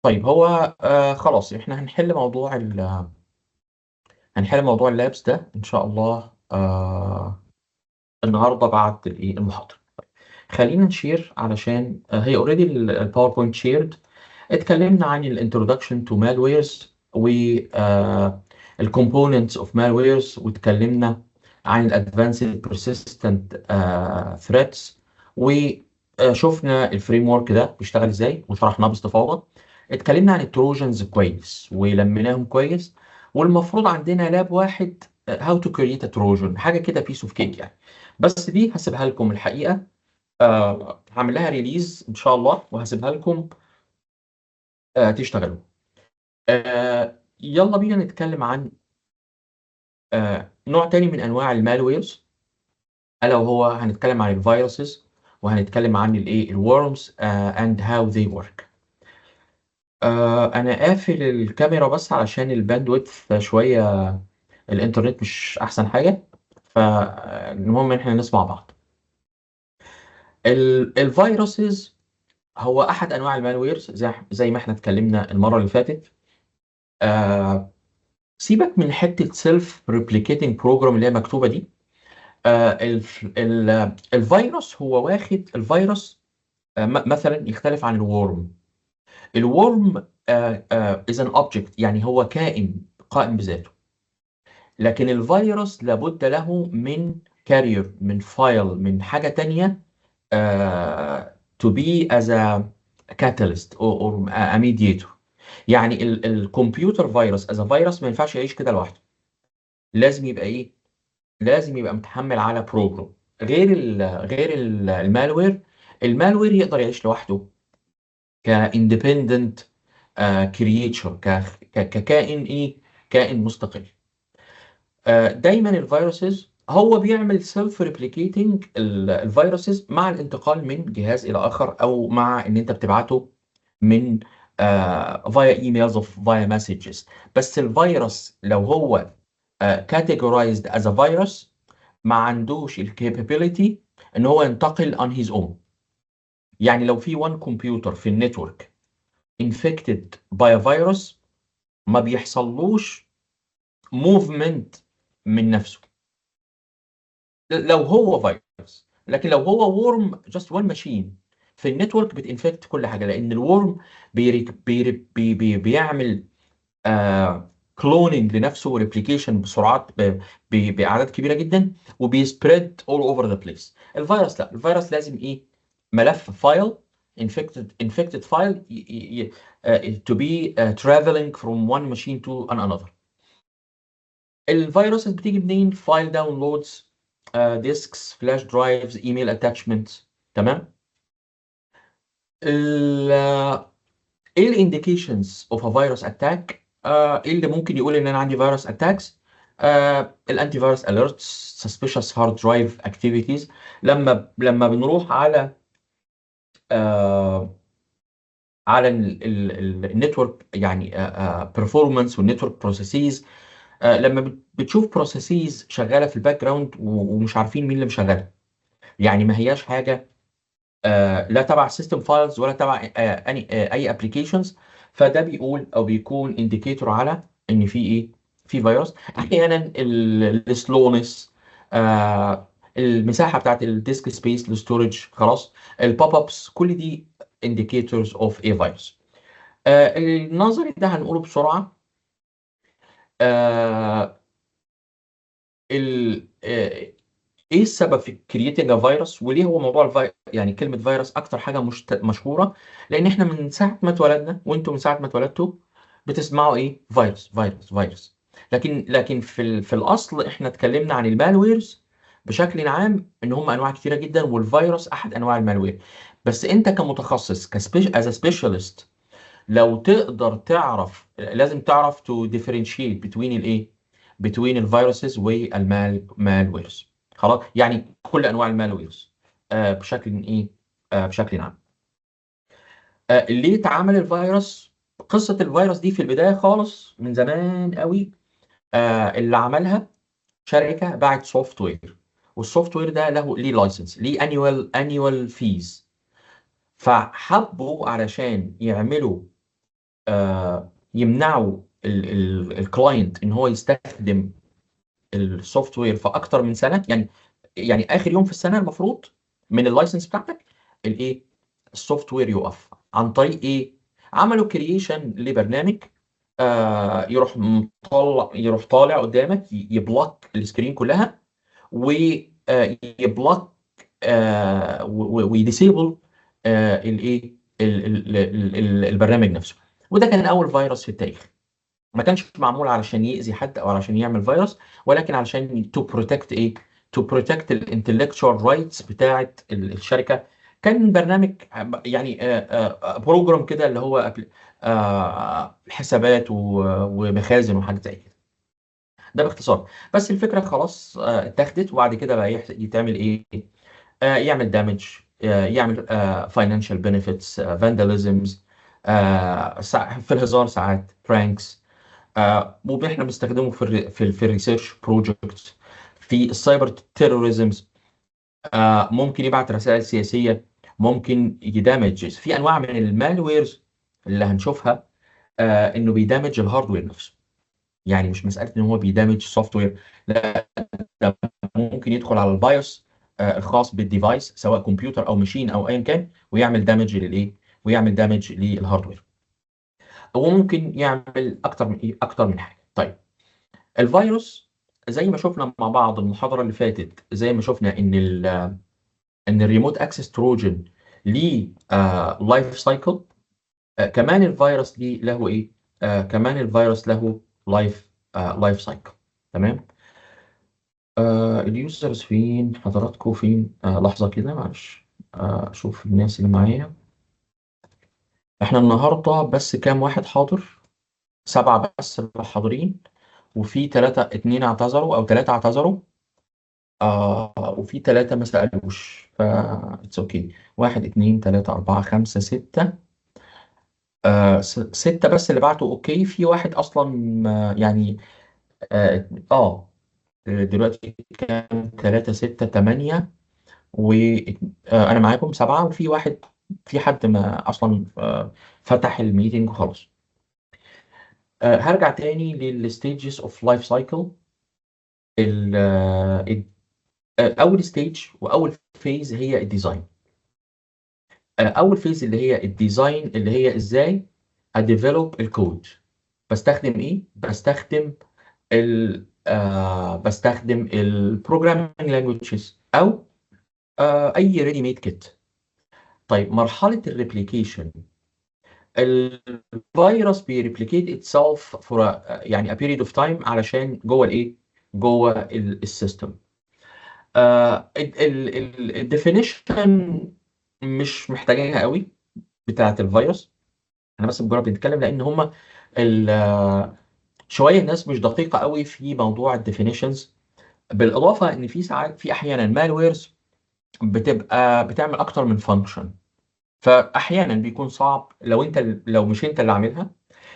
طيب هو خلاص احنا هنحل موضوع اللابس ده ان شاء الله النهارده بعد المحاضره. خلينا نشير علشان هي اوريدي الباوربوينت شيرد. اتكلمنا عن الانترودكشن تو مالويرز و الكومبوننتس اوف مالويرز، واتكلمنا عن الادفانسد بيرسيستنت ثريتس، وشفنا الفريم ورك ده بيشتغل ازاي وشرحناه باستفاضه. اتكلمنا عن التروجنز كويس ولميناهم كويس، والمفروض عندنا لاب واحد هاو تو كريت تروجن، حاجه كده بيس اوف كيك يعني. بس دي هسيبها لكم الحقيقه، هعمل لها ريليز ان شاء الله وهسيبها لكم تشتغلوا. يلا بينا نتكلم عن نوع تاني من انواع المالويرز، الا وهو هنتكلم عن الفيروسز، وهنتكلم عن الورمز اند هاو ذي ورك. انا قافل الكاميرا بس علشان الباندويث شويه، الانترنت مش احسن حاجه، فالمهم ان احنا نسمع بعض. الفيروسز هو احد انواع المالويرز زي ما احنا اتكلمنا المره اللي فاتت. آه سيبك من حته سيلف ريبليكيتنج بروجرام اللي هي مكتوبه دي. الفيروس هو واخد الفيروس مثلا يختلف عن الورم. الورم از ان اوبجكت، يعني هو كائن قائم بذاته، لكن الفيروس لابد له من كارير، من فايل، من حاجه تانية to be as a catalyst or a mediator. يعني الكمبيوتر فيروس از فيروس ما ينفعش يعيش كده لوحده، لازم يبقى لازم يبقى متحمل على بروجرام. غير المالوير. المالوير يقدر يعيش لوحده كاندبندنت كرييتشر، ككائن كائن مستقل. دايما الفيروسز هو بيعمل سيلف ريبليكيتنج الفيروسز مع الانتقال من جهاز الى اخر، او مع ان انت بتبعته من فايا ايميلز اوف فايا مسجز. بس الفيروس لو هو categorized as a virus ما عندوش الكابابيلتي ان هو ينتقل on his own. يعني لو في one كمبيوتر في النتورك infected by a virus ما بيحصلوش movement من نفسه لو هو فيروس. لكن لو هو ورم جاست وان ماشين في النتورك بتنفكت كل حاجه، لان الورم بيعمل كلوننج لنفسه وريبليكيشن بسرعات باعداد كبيره جدا، وبيسبريد اول اوفر ذا بليس. الفيروس لا، الفيروس لازم ملف فايل، infected file to be traveling from one machine to another. الفيروسز بتيجي منين؟ فايل داونلودز، ديسكس، فلاش درايفز، ايميل اتاتشمنتس. تمام. ايه الانديكيشنز اوف ا فيروس اتاك؟ ايه اللي ممكن يقول ان انا عندي فيروس اتاكس؟ الانتي فيروس اليرتس، سسبيشس هارد درايف اكتيفيتيز. لما بنروح آه على النتورك، يعني performance والنتورك بروسيسز. لما بتشوف بروسيسز شغاله في الباك جراوند ومش عارفين مين اللي مشغلها، يعني ما هياش حاجه لا تبع سيستم فايلز ولا تبع اي ابلكيشنز، فده بيقول او بيكون انديكيتور على ان في في فيروس. احيانا السلونس، المساحه بتاعت الديسك سبيس للستورج، خلاص، البوب ابس، كل دي indicators of a virus. النظري ده هنقوله بسرعه. آه، ايه السبب في كرييتنج فيروس، وليه هو موضوع يعني كلمه فيروس اكتر حاجه مشهوره؟ لان احنا من ساعه ما اتولدنا وانتم من ساعه ما اتولدتوا بتسمعوا فيروس فيروس فيروس. لكن في الاصل احنا اتكلمنا عن المالويرز بشكل عام، ان هم انواع كتيره جدا، والفيروس احد انواع المالوير. بس انت كمتخصص از سبيشالست لو تقدر تعرف، لازم تعرف تو ديفرنشيت بتوين بتوين الفيروسز والمالويرز. خلاص، يعني كل انواع المالويرز بشكل بشكل عام. ليه اتعمل الفيروس؟ قصة الفيروس دي في البداية خالص من زمان قوي. اللي عملها شركة باعت سوفت وير، والسوفت وير ده ليه لايسنس، ليه انيوال فيز. فحبوا علشان يعملوا يمنعوا الكلاينت ان هو يستخدم السوفت وير في اكتر من سنه، يعني اخر يوم في السنه المفروض من اللايسنس بتاعتك الايه، السوفت وير يقف عن طريق ايه. عملوا كرييشن لبرنامج يروح طالع قدامك يبلوك السكرين كلها، ويبلوك ويديسيبل الايه البرنامج نفسه. وده كان اول فيروس في التاريخ. ما كانش معمول علشان يأذي حد او علشان يعمل فيروس، ولكن علشان تو بروتكت ايه، تو بروتكت الانتلكتشوال رايتس بتاعه الشركه. كان برنامج يعني بروجرام كده اللي هو حسابات ومخازن وحاجات زي كده. ده باختصار. بس الفكره خلاص اتاخدت، وبعد كده بقى يتعمل ايه، يعمل دامج، يعمل فاينانشال بنفيتس، فانداليزمز، في الهزار ساعات برانكس. واحنا بنستخدمه في الريسيرش بروجكت، في السايبر تيروريزمز. ممكن يبعت رسائل سياسيه، ممكن يدامج في انواع من المالويرز اللي هنشوفها، انه بيدامج الهاردوير نفسه. يعني مش مساله ان هو بيدامج سوفت وير، لا، ده ممكن يدخل على البايوس الخاص بالديفايس، سواء كمبيوتر او ماشين او ايا كان، ويعمل دامج للايه، ويعمل دامج للهاردوير. وممكن يعمل اكتر من حاجه. طيب، الفيروس زي ما شفنا مع بعض المحاضرة اللي فاتت، زي ما شفنا ان الريموت اكسس تروجن ليه لايف سايكل. كمان الفيروس ليه له ايه، كمان الفيروس له لايف سايكل. تمام. اليوزرز فين، حضراتكم فين؟ لحظة كده معلش، اشوف الناس اللي معايا. احنا النهاردة بس كام واحد حاضر؟ 7 بس اللي حاضرين، وفي 2 اعتذروا او 3 اعتذروا. وفي 3 ما سألوش، ف اتس اوكي. 1 2 3 4 5 6. 6 بس اللي بعتوا اوكي. في واحد اصلا يعني اه دلوقتي كام؟ 3 6 8 وانا معاكم 7، وفي واحد، في حد ما اصلا فتح الميتنج وخلاص. هرجع تاني للستيجز اوف لايف سايكل. اول ستيج واول فيز هي الديزاين. اول فيز اللي هي الديزاين، اللي هي ازاي اديفلوب الكود. بستخدم ايه؟ بستخدم البروجرامينج لانجويجز، او اي ريدي ميد كيت. طيب، مرحله الريبليكيشن، الفيروس بيريبليكيت اتسلف فور يعني a period of time علشان جوه الايه، جوه السيستم. الديفينيشن مش محتاجاها قوي بتاعت الفيروس. احنا بس مجرد بنتكلم لان هما شويه الناس مش دقيقه قوي في موضوع الديفينيشنز. بالاضافه ان في ساعات، في احيانا مالويرز بتبقى بتعمل اكتر من فانكشن، فاحيانا بيكون صعب لو مش انت اللي عاملها.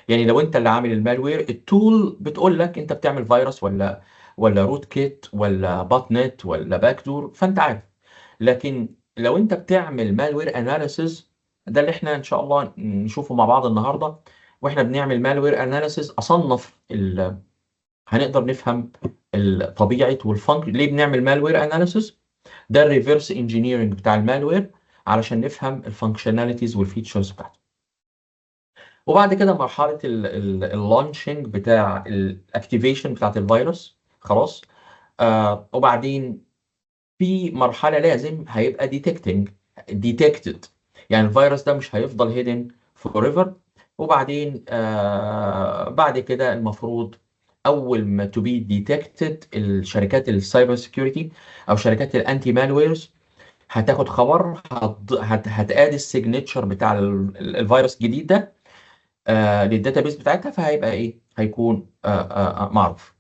يعني لو انت اللي عامل المالوير، التول بتقول لك انت بتعمل فيروس ولا روت كيت ولا بات نت ولا باك دور، فانت عارف. لكن لو انت بتعمل مالوير اناليسز، ده اللي احنا ان شاء الله نشوفه مع بعض النهارده. واحنا بنعمل مالوير اناليسز اصنف هنقدر نفهم طبيعه والفانكشن ليه بنعمل مالوير اناليسز. ده الريفرس انجينيرنج بتاع المالوير، علشان نفهم الفانكشناليتيز والفيتشرز بتاعته. وبعد كده مرحله اللانشنج بتاع الاكتيفيشن بتاعت الفيروس خلاص. وبعدين في مرحله لازم هيبقى ديتكتد. يعني الفيروس ده مش هيفضل هيدن فور ايفر. وبعدين بعد كده المفروض اول ما تو بي ديتكتد، الشركات السايبر سيكيورتي او شركات الانتي مالويرز هتاخد خبر، هتقاد السيجنتشر بتاع الفيروس الجديد ده للداتابيس بتاعتها، فهيبقى ايه، هيكون معروف.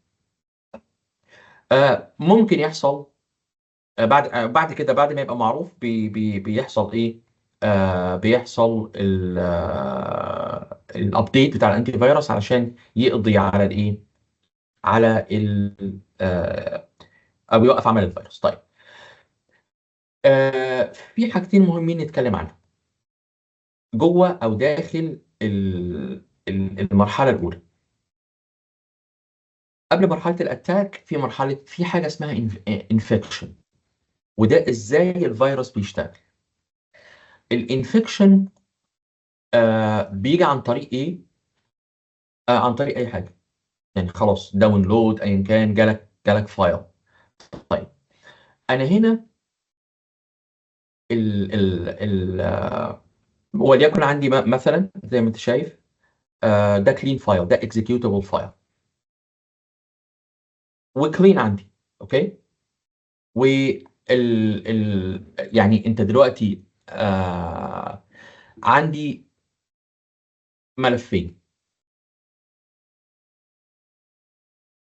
ممكن يحصل بعد كده، بعد ما يبقى معروف بيحصل ايه، بيحصل الابديت بتاع الانتي فيروس علشان يقضي على الايه، على او يوقف عمل الفيروس. طيب، في حاجتين مهمين نتكلم عنهم جوه او داخل المرحله الاولى. قبل مرحله الاتاك في حاجه اسمها انفكشن. وده ازاي الفيروس بيشتغل. الانفكشن بيجي عن طريق ايه؟ عن طريق اي حاجه. يعني خلاص داونلود ايا كان، جالك فايل. طيب انا هنا ال ال ال وليكن عندي مثلا زي ما انت شايف، ده كلين فايل، ده اكزيكيوتابل فايل وكلين عندي. اوكي. يعني انت دلوقتي عندي ملفين.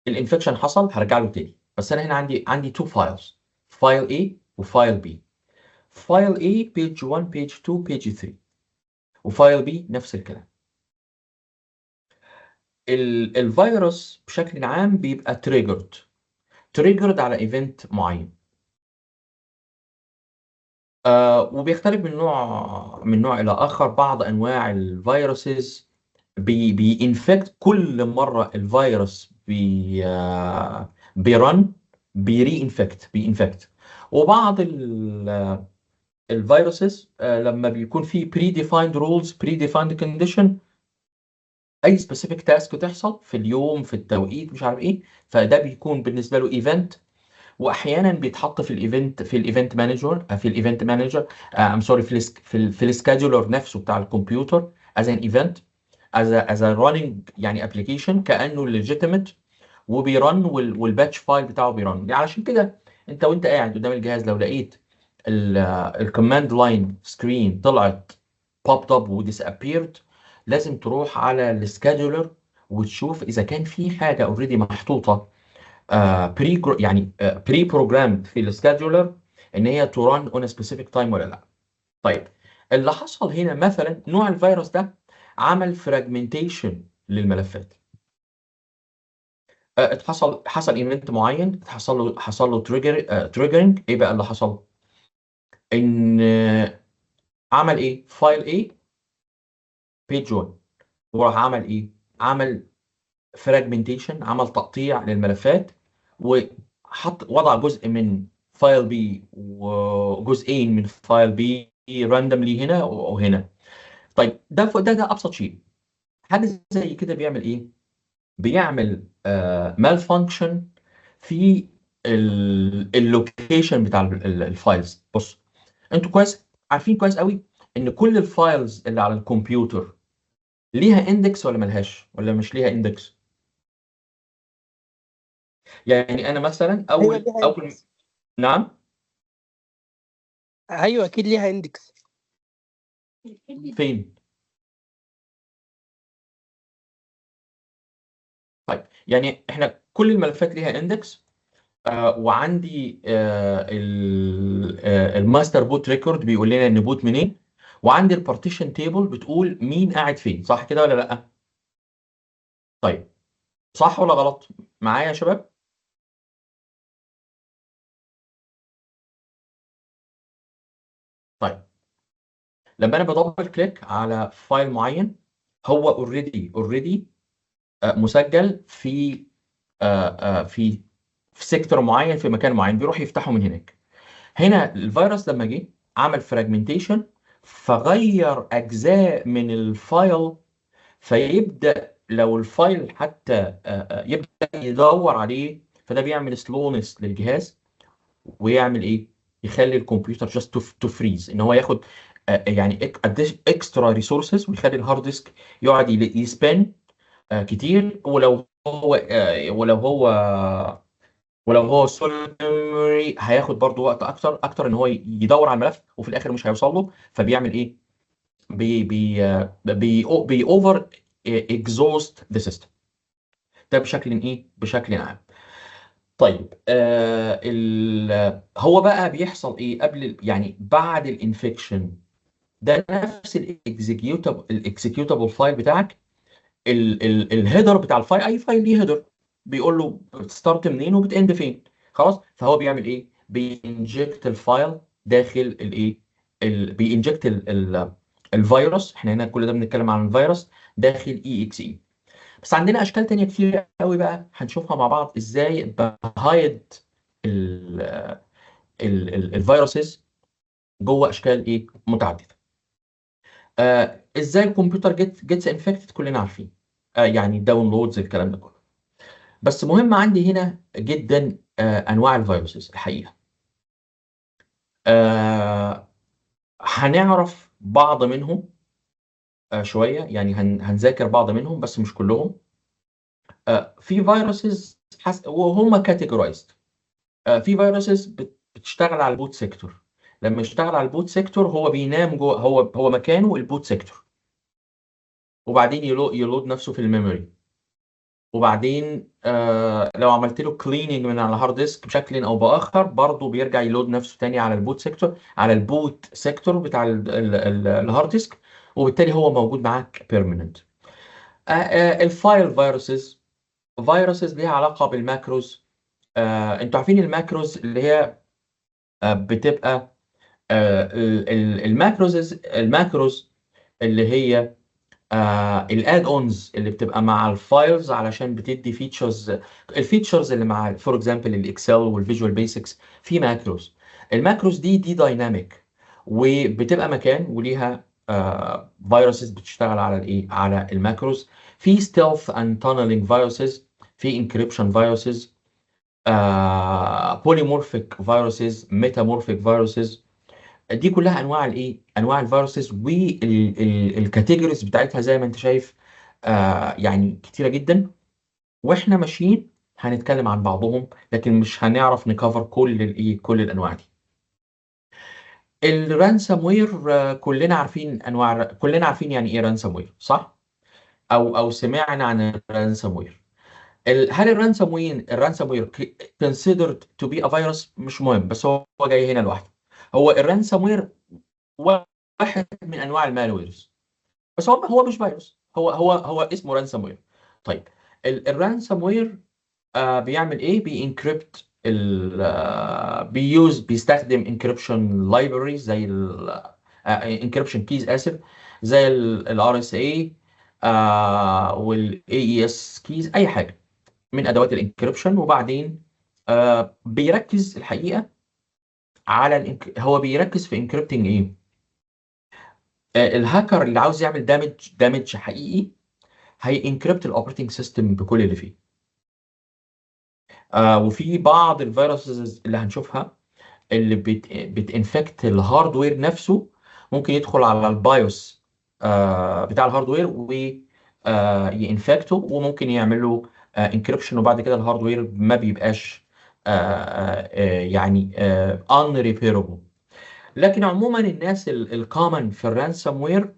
الانفكشن حصل هرجع له تاني، بس انا هنا عندي تو فايلز، فايل A وفايل B. فايل A page 1 page 2 page 3، وفايل B نفس الكلام. الفيروس بشكل عام بيبقى تريجرد على ايفنت معين. وبيختلف من نوع الى اخر. بعض انواع الفيروسز بينفكت كل مره الفيروس بيرن بينفكت. وبعض الفيروسز لما بيكون في بري ديفايند كونديشن، اي سبيسيفيك تاسك تحصل في اليوم في التوقيت مش عارف ايه، فده بيكون بالنسبه له ايفنت. واحيانا بيتحط في الايفنت مانجر ام سوري، في السكادولر نفسه بتاع الكمبيوتر از ان ايفنت، از راننج يعني ابلكيشن كانه ليجيتيمت، وبيرن والباتش فايل بتاعه بيرن. يعني علشان كده انت وانت قاعد قدام الجهاز لو لقيت الكوماند لاين سكرين طلعت بوبد اب وديسابيرد، لازم تروح على السكادولر وتشوف اذا كان في حاجه اوريدي محطوطه بري بروجرامد في السكادولر ان هي تران اون سبيسيفيك تايم ولا لا. طيب اللي حصل هنا مثلا نوع الفيروس ده عمل فراجمنتيشن للملفات. حصل ايفنت معين، حصل له تريجرنج. ايه بقى اللي حصل؟ ان عمل ايه؟ فايل ايه بيج 1، وراح عمل ايه؟ عمل فراجمنتيشن، عمل تقطيع للملفات، وضع جزء من فايل بي وجزئين من فايل بي راندملي هنا وهنا. طيب ده ابسط شيء. حاجه زي كده بيعمل ايه؟ بيعمل مال فانكشن في اللوكيشن بتاع الفايلز. بص، انتوا عارفين كويس قوي ان كل الفايلز اللي على الكمبيوتر ليها اندكس ولا ملهاش، ولا مش ليها اندكس؟ يعني انا مثلا ايوه اول ليها اول اندكس. نعم. ايوه اكيد ليها اندكس. فين؟ طيب يعني احنا كل الملفات ليها اندكس. وعندي الماستر بوت ريكورد بيقول لنا ان بوت منين، وعندي البارتيشن تيبل بتقول مين قاعد فين. صح كده ولا لا؟ طيب صح ولا غلط معايا يا شباب؟ طيب لما انا بدبل كليك على فايل معين، هو اوريدي مسجل في آه، آه، في في سيكتور معين في مكان معين، بيروح يفتحه من هناك. هنا الفيروس لما جه عمل فراجمنتيشن، فغير اجزاء من الفايل. فيبدا لو الفايل حتى يبدا يدور عليه، فده بيعمل سلونس للجهاز. ويعمل ايه؟ يخلي الكمبيوتر جاست تو فريز، ان هو ياخد يعني اكسترا ريسورسز، ويخلي الهارد ديسك يقعد يسبان كتير. ولو هو سوليد ميموري هياخد برضو وقت اكتر ان هو يدور على الملف، وفي الاخر مش هيوصل له. فبيعمل ايه؟ بي اوفر اكزوست ذا سيستم. ده بشكل عام. طيب هو بقى بيحصل ايه يعني بعد الانفكشن؟ ده نفس الاكزيكيوتابل فايل بتاعك. الهيدر بتاع الفايل، اي فايل ليه هيدر بيقول له بتستارت منين وبتاند فين. خلاص، فهو بيعمل ايه؟ بينجكت الفايل داخل الايه، بينجكت الفيروس. احنا هنا كل ده بنتكلم عن الفيروس. داخل اي اكس اي. بس عندنا اشكال تانية كتير قوي بقى هنشوفها مع بعض ازاي بهايد الفيروسز جوه اشكال ايه متعدده. ازاي الكمبيوتر جيتس انفكتد كلنا عارفين، يعني داونلودز الكلام ده كله. بس مهم عندي هنا جدا انواع الفيروسز الحقيقه. آه هنعرف بعض منهم شويه، يعني هنذاكر بعض منهم بس مش كلهم. في فيروسز وهم كاتيجورايزد. في فيروسز بتشتغل على البوت سيكتور. لما يشتغل على البوت سيكتور هو بينام جوه، هو مكانه البوت سيكتور، وبعدين يلود نفسه في الميموري. وبعدين لو عملت له كليننج من على الهارد ديسك بشكل او باخر برضه بيرجع يلود نفسه تاني على البوت سيكتور، على البوت سيكتور بتاع الهارد ديسك، وبالتالي هو موجود معاك بيرمننت. الفايل فيروسز، فيروسز ليها علاقه بالماكروز. انتوا عارفين الماكروز اللي هي بتبقى الماكروز اللي هي الاد اونز اللي بتبقى مع الفايلز علشان بتدي فيتشرز. الفيتشرز اللي مع فور اكزامبل الاكسل والفيجوال بيسكس في ماكروز. الماكروز دي دايناميك، وبتبقى مكان وليها فيروسز بتشتغل على الايه، على الماكروز. في ستيلث اند تانلينج فيروسز، في انكريبشن فيروسز، بوليمورفيك فيروسز، ميتامورفيك فيروسز. دي كلها انواع الايه، انواع الفيروسز، والكاتيجوريز بتاعتها زي ما انت شايف يعني كتيره جدا. واحنا ماشيين هنتكلم عن بعضهم، لكن مش هنعرف نكفر كل الايه، كل الانواع دي. الرانسام وير كلنا عارفين انواع، كلنا عارفين يعني ايه رانسام وير، صح؟ او سمعنا عن الرانسام وير. هل الرانسام وير considered to be a virus؟ مش مهم، بس هو جاي هنا لوحده. هو الرانسام وير واحد من انواع المالويرز، بس هو مش فيروس، هو اسمه رانسام وير. طيب الرانسام وير بيعمل ايه؟ بينكريبت بيستخدم انكريبشن لايبرري زي انكريبشن كيز، اسف، زي الار اس اي والاي اي اس كيز، اي حاجه من ادوات الانكريبشن. وبعدين بيركز الحقيقه على هو بيركز في انكريبتنج ايه. الهاكر اللي عاوز يعمل دامج حقيقي هينكريبت الاوبريتنج سيستم بكل اللي فيه. وفي بعض الفيروسز اللي هنشوفها اللي بتنفكت الهاردوير نفسه، ممكن يدخل على البايوس بتاع الهاردوير وينفكته، وممكن يعمل له انكريبشن، وبعد كده الهاردوير ما بيبقاش يعني unrepairable. لكن عموما الناس الكومن في الرانسوم وير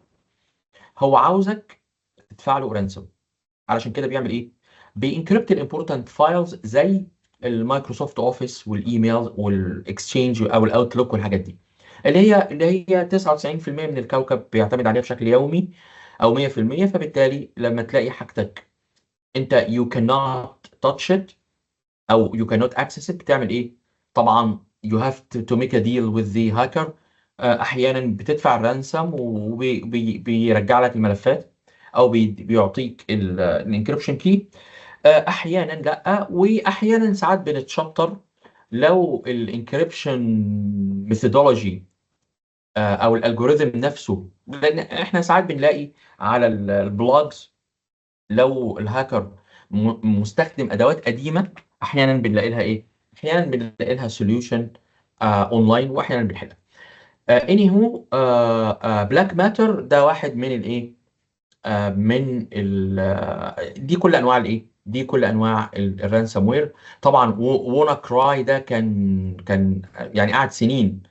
هو عاوزك تدفع له رانسوم. علشان كده بيعمل ايه؟ بينكريبت الامبورتنت فايلز زي المايكروسوفت اوفيس والايميل والاكسشينج او الاوتلوك والحاجات دي، اللي هي 99% من الكوكب بيعتمد عليها بشكل يومي او 100%. فبالتالي لما تلاقي حاجتك انت you cannot touch it او you cannot access it، بتعمل ايه؟ طبعا you have to make a deal with the hacker. احيانا بتدفع الرانسم وبيرجع لك الملفات، او بيعطيك الانكريبشن كي. احيانا لا، واحيانا ساعات بنتشطر لو الانكريبشن ميثودولوجي او الالجوريثم نفسه. لان احنا ساعات بنلاقي على البلوجز لو الهاكر مستخدم ادوات قديمه، احيانا بنلاقي لها ايه، احيانا بنلاقي لها سوليوشن اونلاين، واحيانا بنحلها. اني هو بلاك ماتر ده واحد من الايه، من دي كل انواع الايه، دي كل انواع الرانسوم وير. طبعا وونا كراي ده كان يعني قعد سنين،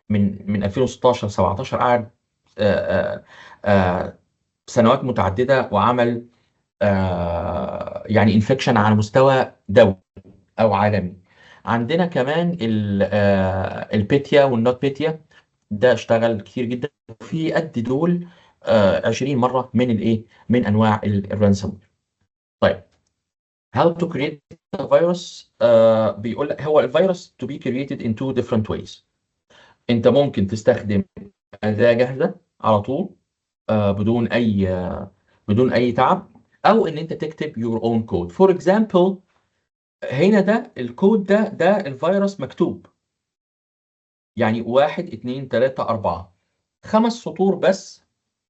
من 2016 17 قعد آه، سنوات متعدده، وعمل يعني انفكشن على مستوى دولي او عالمي. عندنا كمان البيتيا والنوت بيتيا، ده اشتغل كتير جدا في قد دول 20 مره من الايه، من انواع الرانسوم. طيب how to create a virus؟ بيقول لك هو الفيروس to be created in two different ways. انت ممكن تستخدم اداه جاهزه على طول بدون اي بدون اي تعب، او ان انت تكتب your own code. for example هنا ده الكود ده الفيروس مكتوب، يعني 1 2 3 4 خمس سطور بس،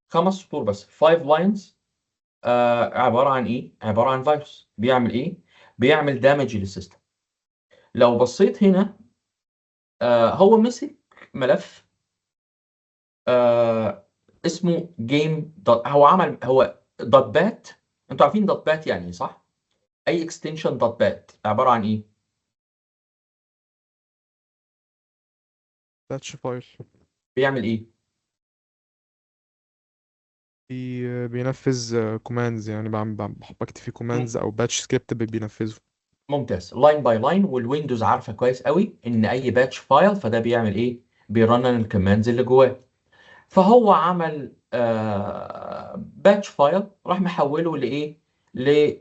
خمس سطور بس 5 lines. عبارة عن ايه؟ عبارة عن فيروس بيعمل ايه؟ بيعمل دامج للسيستم. لو بصيت هنا هو مسك ملف اسمه جيم دوت، هو عمل هو دوت بات. انتوا عارفين دوت بات يعني ايه صح؟ اي اكستنشن دوت بات عبارة عن ايه؟ باتش فايل. بيعمل ايه؟ بينفذ كوماندز، يعني بكتب فيه كوماندز او باتش سكريبت بينفذه. ممتاز، لاين باي لاين. والويندوز عارفه كويس قوي ان اي باتش فايل فده بيعمل ايه؟ بيرنن الكوماندز اللي جواه. فهو عمل باتش فايل راح محوله لايه؟ ل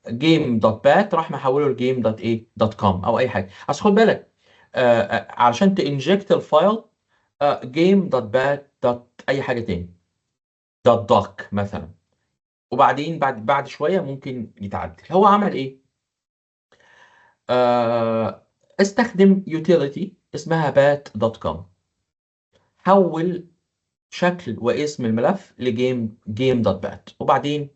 جيم دوت بات، راح محوله لجيم دوت ايه دوت كوم او اي حاجه. بس خد بالك علشان تنجكت الفايل جيم دوت بات دوت اي حاجه تاني، دوت دوك مثلا، وبعدين بعد شويه ممكن يتعدل. هو عمل ايه؟ استخدم يوتيليتي اسمها bat.com، حول شكل واسم الملف لجيم دوت بات، وبعدين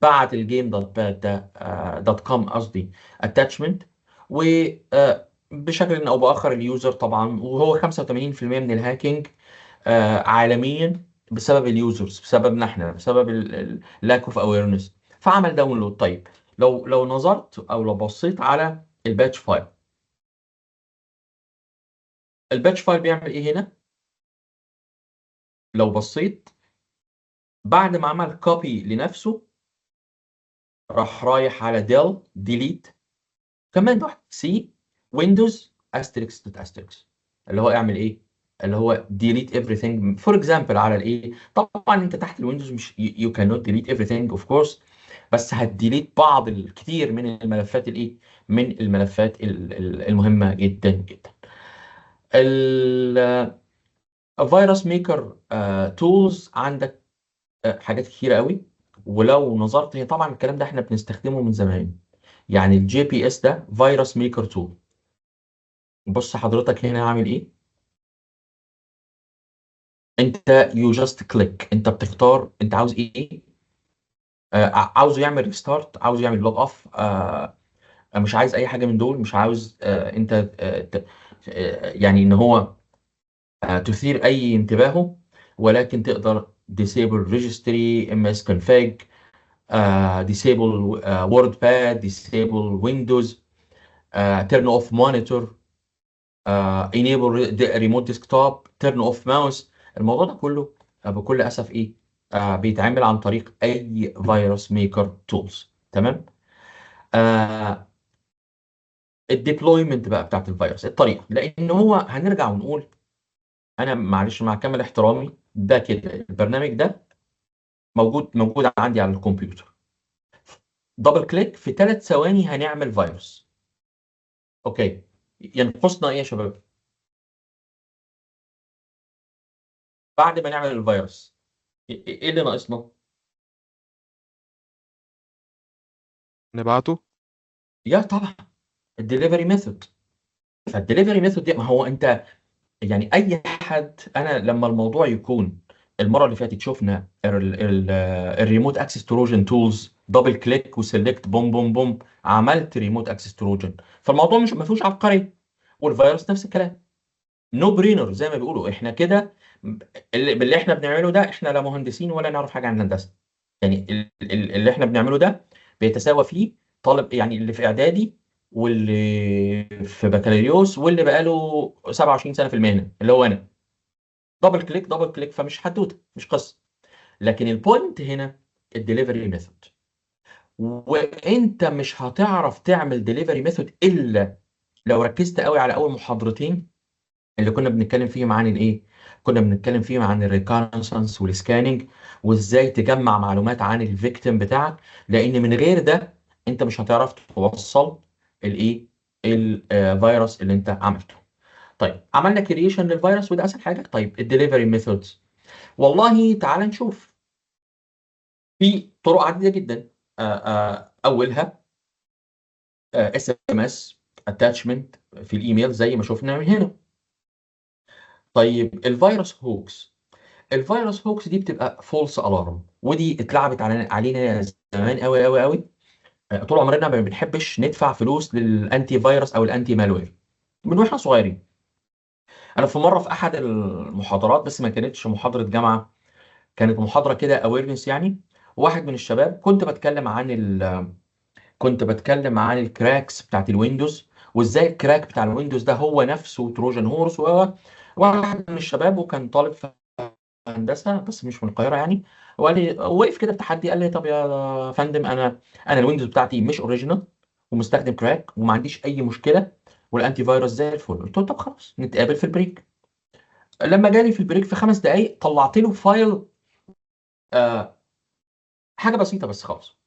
بعت الجيم دوت بات ده دوت كوم قصدي اتاتشمنت. وبشكل او باخر اليوزر طبعا، وهو 85% من الهاكينج عالميا بسبب اليوزرز، بسببنا احنا، بسبب اللاك اوف اويرنس، فعمل داونلود. طيب لو نظرت او لو بصيت على الباتش فايل، الباتش فايل بيعمل ايه هنا؟ لو بصيت بعد ما عمل كوبي لنفسه راح رايح على ديل ديليت كمان واحد سي ويندوز استريكس دوت استريكس، اللي هو اعمل ايه؟ اللي هو ديليت everything فور اكزامبل على الايه. طبعا انت تحت الويندوز مش يو كان نوت ديليت everything اوف كورس، بس هتديليت بعض الكثير من الملفات الايه، من الملفات المهمه جدا جدا. الفيروس ميكر تولز عندك حاجات كتيرة قوي. ولو نظرت هي طبعا الكلام ده احنا بنستخدمه من زمان، يعني الجي بي اس ده فيروس ميكر تول. بص حضرتك هنا عامل ايه؟ انت يو جاست كليك، انت بتختار انت عاوز ايه. عاوزه يعمل ريستارت، عاوز يعمل لوج اوف، مش عايز اي حاجه من دول، مش عاوز انت يعني ان هو تثير اي انتباهه، ولكن تقدر disable registry ms config، disable WordPad، disable Windows، turn off monitor، enable remote desktop، turn off mouse. الموضوع ده كله بكل اسف ايه؟ بيتعمل عن طريق اي فيروس ميكر تولز. تمام. الديبلويمنت بقى بتاعت الفيروس، الطريقه، لان هو هنرجع ونقول انا معلش مع كامل احترامي ده كده البرنامج ده موجود عندي على الكمبيوتر، دبل كليك في 3 ثواني هنعمل فيروس. اوكي، ينقصنا ايه يا شباب؟ بعد ما نعمل الفيروس إيه اللي ناقصنا؟ نبعته. يا طبعا الدليفري ميثود. فالدليفري ميثود دي، ما هو انت يعني اي حد، انا لما الموضوع يكون المره اللي فاتت شفنا الريموت اكسس تروجن تولز، دبل كليك وسيلكت بوم بوم بوم عملت ريموت اكسس تروجن، فالموضوع مش ما فيهوش عبقري. والفيروس نفس الكلام، نو برينر زي ما بيقولوا احنا كده. باللي احنا بنعمله ده احنا لا مهندسين ولا نعرف حاجه عن الهندسه. يعني اللي احنا بنعمله ده بيتساوى فيه طالب يعني اللي في اعدادي واللي في بكالوريوس واللي بقاله 27 سنه في المهنه اللي هو انا. دبل كليك دبل كليك، فمش حدوته مش قصه. لكن البوينت هنا الدليفري ميثود، وانت مش هتعرف تعمل دليفري ميثود الا لو ركزت قوي على اول محاضرتين اللي كنا بنتكلم فيهم عن الايه. كنا بنتكلم فيهم عن الريكونسانس والسكاننج، وازاي تجمع معلومات عن الفيكتيم بتاعك، لان من غير ده انت مش هتعرف توصل الايه، الفيروس اللي انت عملته. طيب عملنا كرييشن للفيروس وده اسهل حاجه. طيب الدليفري ميثودز، والله تعال نشوف. في طرق عديده جدا. اولها اس ام اس اتاتشمنت في الايميل زي ما شفنا من هنا. طيب الفيروس هوكس، الفيروس هوكس دي بتبقى فولس الارم، ودي اتلعبت علينا زمان قوي قوي قوي. طول عمرنا ما بنحبش ندفع فلوس للانتي فيروس او الانتي مالوير من واحنا صغيرين. انا في مره في احد المحاضرات، بس ما كانتش محاضره جامعه، كانت محاضره كده اويرنس يعني. واحد من الشباب كنت بتكلم عن الكراكس بتاعت الويندوز، وازاي الكراك بتاع الويندوز ده هو نفسه تروجان هورس. واحد من الشباب وكان طالب في هندسه بس مش من القاهره يعني، وقال لي، وقف كده بتحدي، قال لي طب يا فندم، انا الويندوز بتاعتي مش اوريجينال ومستخدم كراك وما عنديش اي مشكله، والانتي فيروس زي الفل. قلت له طب خلاص نتقابل في البريك. لما جالي في البريك في 5 دقائق طلعت له فايل، آه حاجه بسيطه بس خالص.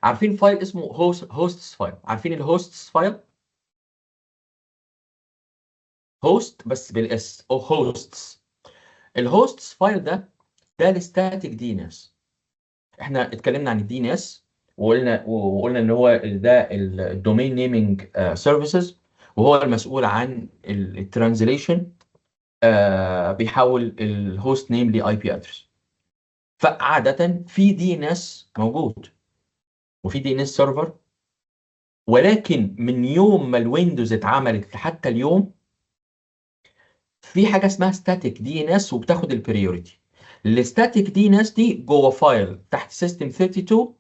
عارفين فايل اسمه هوستس فايل؟ عارفين الهوستس فايل؟ هوست بس بالاس، او هوستس. الهوستس فايل ده الستاتيك دي ان اس. احنا اتكلمنا عن الدي ان اس، وقلنا ان هو ده الدومين نيمينج سيرفيسز، وهو المسؤول عن الترانزليشن، بيحول الهوست نيم لاي بي ادرس. فعاده في دي ان اس موجود وفي دي ان اس سيرفر، ولكن من يوم ما الويندوز اتعملت حتى اليوم في حاجه اسمها ستاتيك دي ان اس، وبتاخد البريوريتي. الستاتيك دي ان اس دي جوه فايل تحت سيستم 32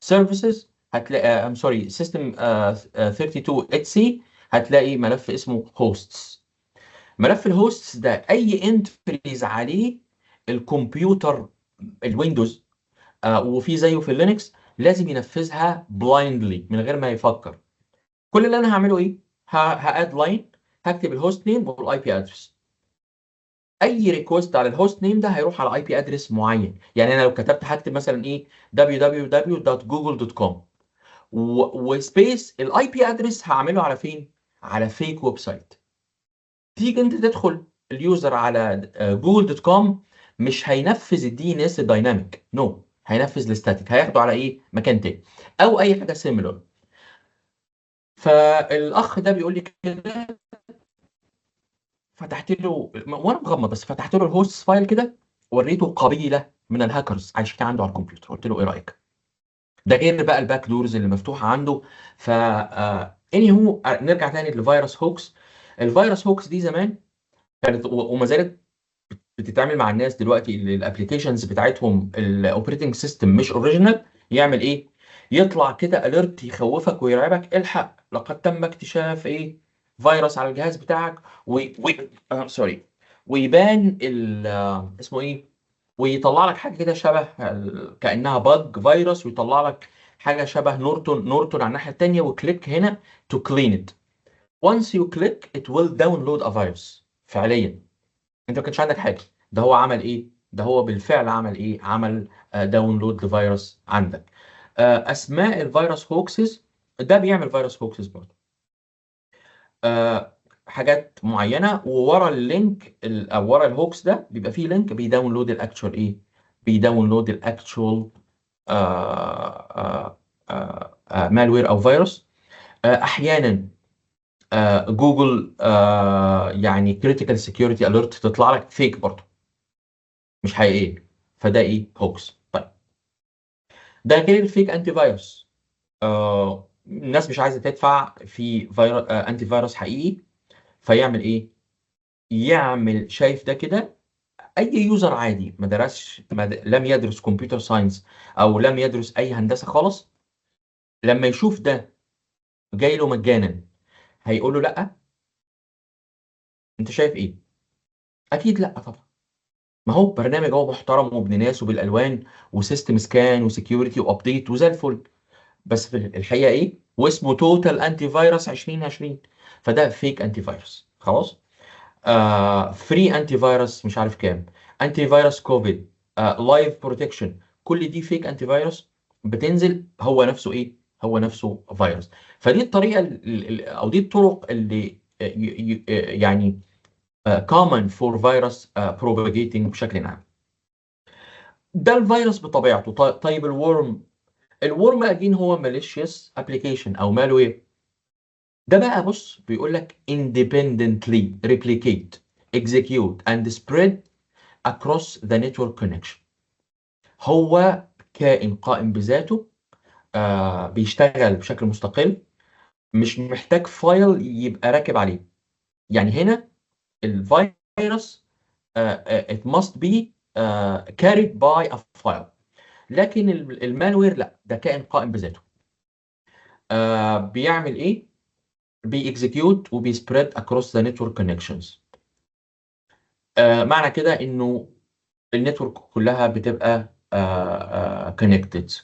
سيرفيسز، هتلاقي ام سوري سيستم 32 اتش سي، هتلاقي ملف اسمه هوستس. ملف الهوستس ده اي انتريز عليه الكمبيوتر الويندوز، وفي زيه في اللينكس، لازم ينفذها بلايندلي من غير ما يفكر. كل اللي انا هعمله ايه؟ هاد لاين، هكتب الهوست نيم والاي بي ادرس. اي ريكوست على الهوست نيم ده هيروح على اي بي ادرس معين. يعني انا لو كتبت هكتب مثلا ايه www.google.com، وسبيس الاي بي ادرس هعمله على فين؟ على فيك ويب سايت. تيجي انت تدخل اليوزر على جوجل دوت كوم، مش هينفذ الدي ان اس الدايناميك، نو، هينفذ الستاتيك، هياخده على ايه؟ مكان تاني او اي حاجه سيميلر. فالاخ ده بيقول لي كده، فتحت له وانا مغمض بس، فتحت له الهوست فايل كده، وريته قبيله من الهاكرز عايشين عنده على الكمبيوتر. قلت له ايه رايك؟ ده غير بقى الباك دورز اللي مفتوحه عنده. ف اني هو نرجع تاني للفيروس هوكس. الفيروس هوكس دي زمان كانت وما زالت بتتعامل مع الناس دلوقتي اللي الابلكيشنز بتاعتهم الاوبريتنج سيستم مش اوريجينال. يعمل ايه؟ يطلع كده اليرت يخوفك ويرعبك، الحق لقد تم اكتشاف ايه؟ فيروس على الجهاز بتاعك، سوري، ويبان اسمه ايه، ويطلع لك حاجه كده شبه كانها باج فيروس، ويطلع لك حاجه شبه نورتون على الناحيه التانيه، وكليك هنا to clean it. once you click it will download a virus. فعليا انت ما كانش عندك حاجه، ده هو عمل ايه؟ ده هو بالفعل عمل ايه؟ عمل داونلود لفيروس عندك. اسماء الفيروس هوكسز، ده بيعمل فيروس هوكسز برضه. حاجات معينه، وورا اللينك او ورا الهوكس ده بيبقى فيه لينك بيداونلود الاكتشوال ايه؟ بيداونلود الاكتشوال مالوير او فيروس. احيانا جوجل يعني كريتيكال سكيورتي اليرت تطلع لك فيك برضه، مش حقيقيه، فده ايه؟ هوكس. طيب ده غير الفيك انتي فيروس. الناس مش عايزه تدفع في انتي فيروس حقيقي، فيعمل ايه؟ يعمل، شايف ده كده، اي يوزر عادي ما درسش لم يدرس كمبيوتر ساينس او لم يدرس اي هندسه خالص، لما يشوف ده جاي له مجانا هيقول له لا؟ انت شايف ايه؟ اكيد لا طبعا. ما هو برنامج هو محترم وابن ناس وبالالوان وسيستم سكان وسكيورتي وابديت وزي الفل، بس في الحقيقه ايه؟ واسمه توتال انتي فيروس 2020، فده فيك انتي فيروس خلاص. فري انتي فيروس مش عارف كام، انتي فيروس كوفيد، لايف بروتكشن، كل دي فيك انتي فيروس بتنزل، هو نفسه ايه؟ هو نفسه فيروس. فدي الطريقه او دي الطرق اللي يعني common for virus propagating بشكل عام. ده الفيروس بطبيعته. طيب الورم اجين هو malicious application او malware. ده بقى بص بيقول لك independently replicate execute and spread across the network connection. هو كائن قائم بذاته، بيشتغل بشكل مستقل، مش محتاج فايل يبقى راكب عليه. يعني هنا الفيروس it must be carried by a file. لكن المالوير لا، ده كائن قائم بذاته. بيعمل ايه؟ بيexecute وبيسبريد across the network connections. معنى كده انه النتورك كلها بتبقى connected.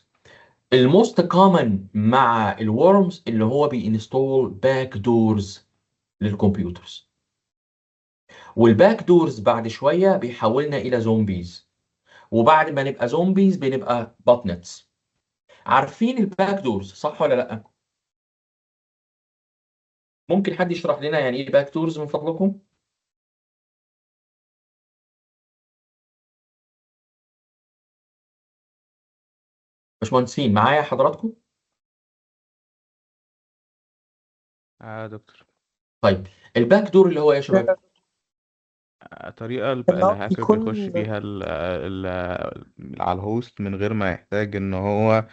الموست كومن مع الورمز اللي هو بينستول باك دورز للكمبيوترز، والباك دورز بعد شويه بيحولنا الى زومبيز، وبعد ما نبقى زومبيز بنبقى باتنتس. عارفين الباك دورز صح ولا لا؟ ممكن حد يشرح لنا يعني ايه باك دورز من فضلكم؟ باشمهندسين معايا حضراتكم؟ دكتور. طيب الباك دور اللي هو ايه يا شباب؟ طريقة إن هو الهاكر بيخش بيكون بيها على الهوست من غير ما يحتاج ان هو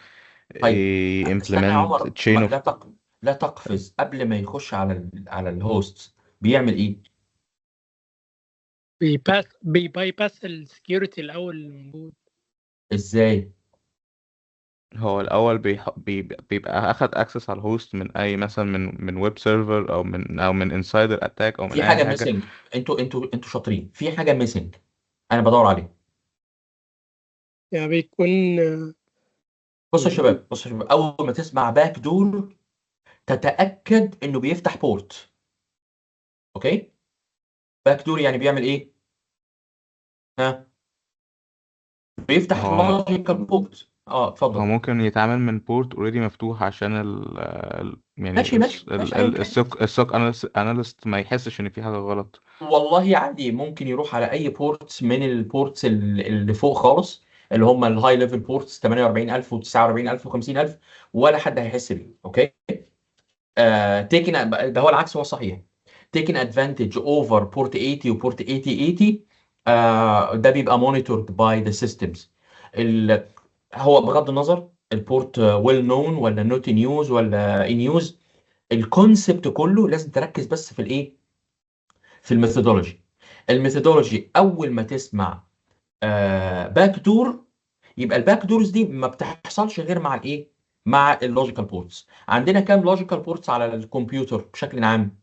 طيب استنى يا implement عمر، chain of. لا تقفز قبل ما يخش على على الهوست. بيعمل ايه؟ بيباي باس السكيورتي الاول اللي موجود. ازاي؟ هو الأول بيبقى أخد أكسس على الهوست من أي مثلا من ويب سيرفر أو من انسايدر أتاك أو من في أي حاجه حاجة. ميسنج. انتوا شاطرين، في حاجه ميسنج انا بدور عليها. يعني بيكون بصوا يا شباب، بصوا يا شباب، اول ما تسمع باك دور تتاكد انه بيفتح بورت. اوكي؟ باك دور يعني بيعمل ايه؟ ها؟ بيفتح هو لوجيكال بورت. هو اتفضل. ممكن يتعامل من بورت اوريدي مفتوح عشان يعني ماشي ماشي ماشي، ايا كان. السوك اناليست ما يحسش ان في حاجة غلط. والله عادي، ممكن يروح على اي بورتس من البورتس اللي فوق خالص، اللي هم الهاي ليفل بورتس 48000 و49000 و50000، ولا حد هيحس بيه. اوكي؟ تيكن ده هو العكس، هو صحيح. taking advantage over port 80 و port 8080. ده بيبقى monitored by the systems. هو بغض النظر البورت well known ولا not in use ولا in use، الكونسبت كله لازم تركز بس في الايه؟ في الميثودولوجي. الميثودولوجي اول ما تسمع باك دور، يبقى الباك دورز دي ما بتحصلش غير مع الايه؟ مع اللوجيكال بورتس. عندنا كام لوجيكال بورتس على الكمبيوتر بشكل عام؟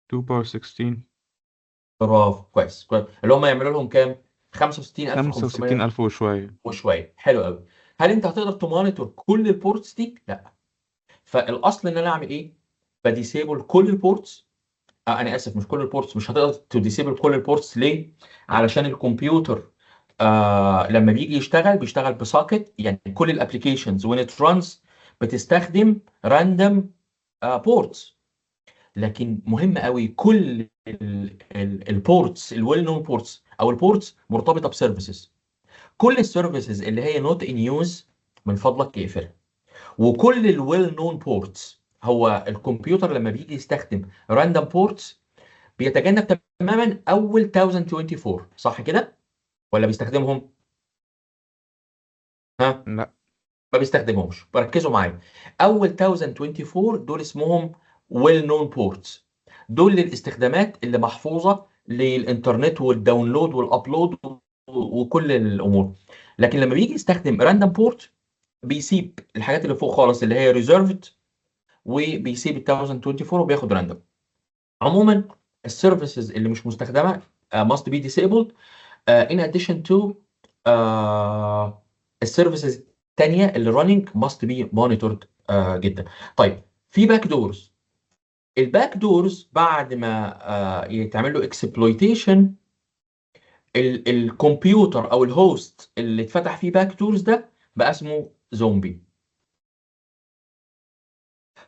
2 باور 16. برافو، كويس كويس. اللي هم يعملوا لهم كام؟ 65500 65,000 وشوية. وشويه. حلو قوي. هل انت هتقدر تمونيتور كل البورتس دي؟ لا. فالاصل ان انا اعمل ايه؟ بديسيبل كل البورتس. انا اسف، مش كل البورتس، مش هتقدر تديسيبل كل البورتس. ليه؟ علشان الكمبيوتر لما بيجي يشتغل بيشتغل بساكت. يعني كل الابلكيشنز وين ات رانز بتستخدم راندوم بورتس. لكن مهم قوي كل البورتس الويل نون بورتس او البورتس مرتبطه بسيرفيسز. كل السيرفيسز اللي هي نوت ان يوز من فضلك اقفلها. وكل الويل نون بورتس، هو الكمبيوتر لما بيجي يستخدم راندوم بورتس بيتجنب تماما اول 1024. صح كده ولا بيستخدمهم؟ ها؟ لا. ما بيستخدمهمش. ركزوا معايا. اول 1024 دول اسمهم ويل نون بورتس. دول للاستخدامات اللي محفوظه للانترنت والداونلود والابلود وكل الامور. لكن لما بيجي يستخدم راندوم بورت بيسيب الحاجات اللي فوق خالص اللي هي ريزيرفد، وبيسيب ال 1024 وبياخد راندوم. عموما السيرفيسز اللي مش مستخدمه must be disabled. in addition to السيرفيسز الثانيه اللي running must be monitored جدا. طيب في باك دورز. الباك دورز بعد ما يتعمل له اكسبلويتيشن، الكمبيوتر او الهوست اللي اتفتح فيه باك دورز ده بقى اسمه زومبي.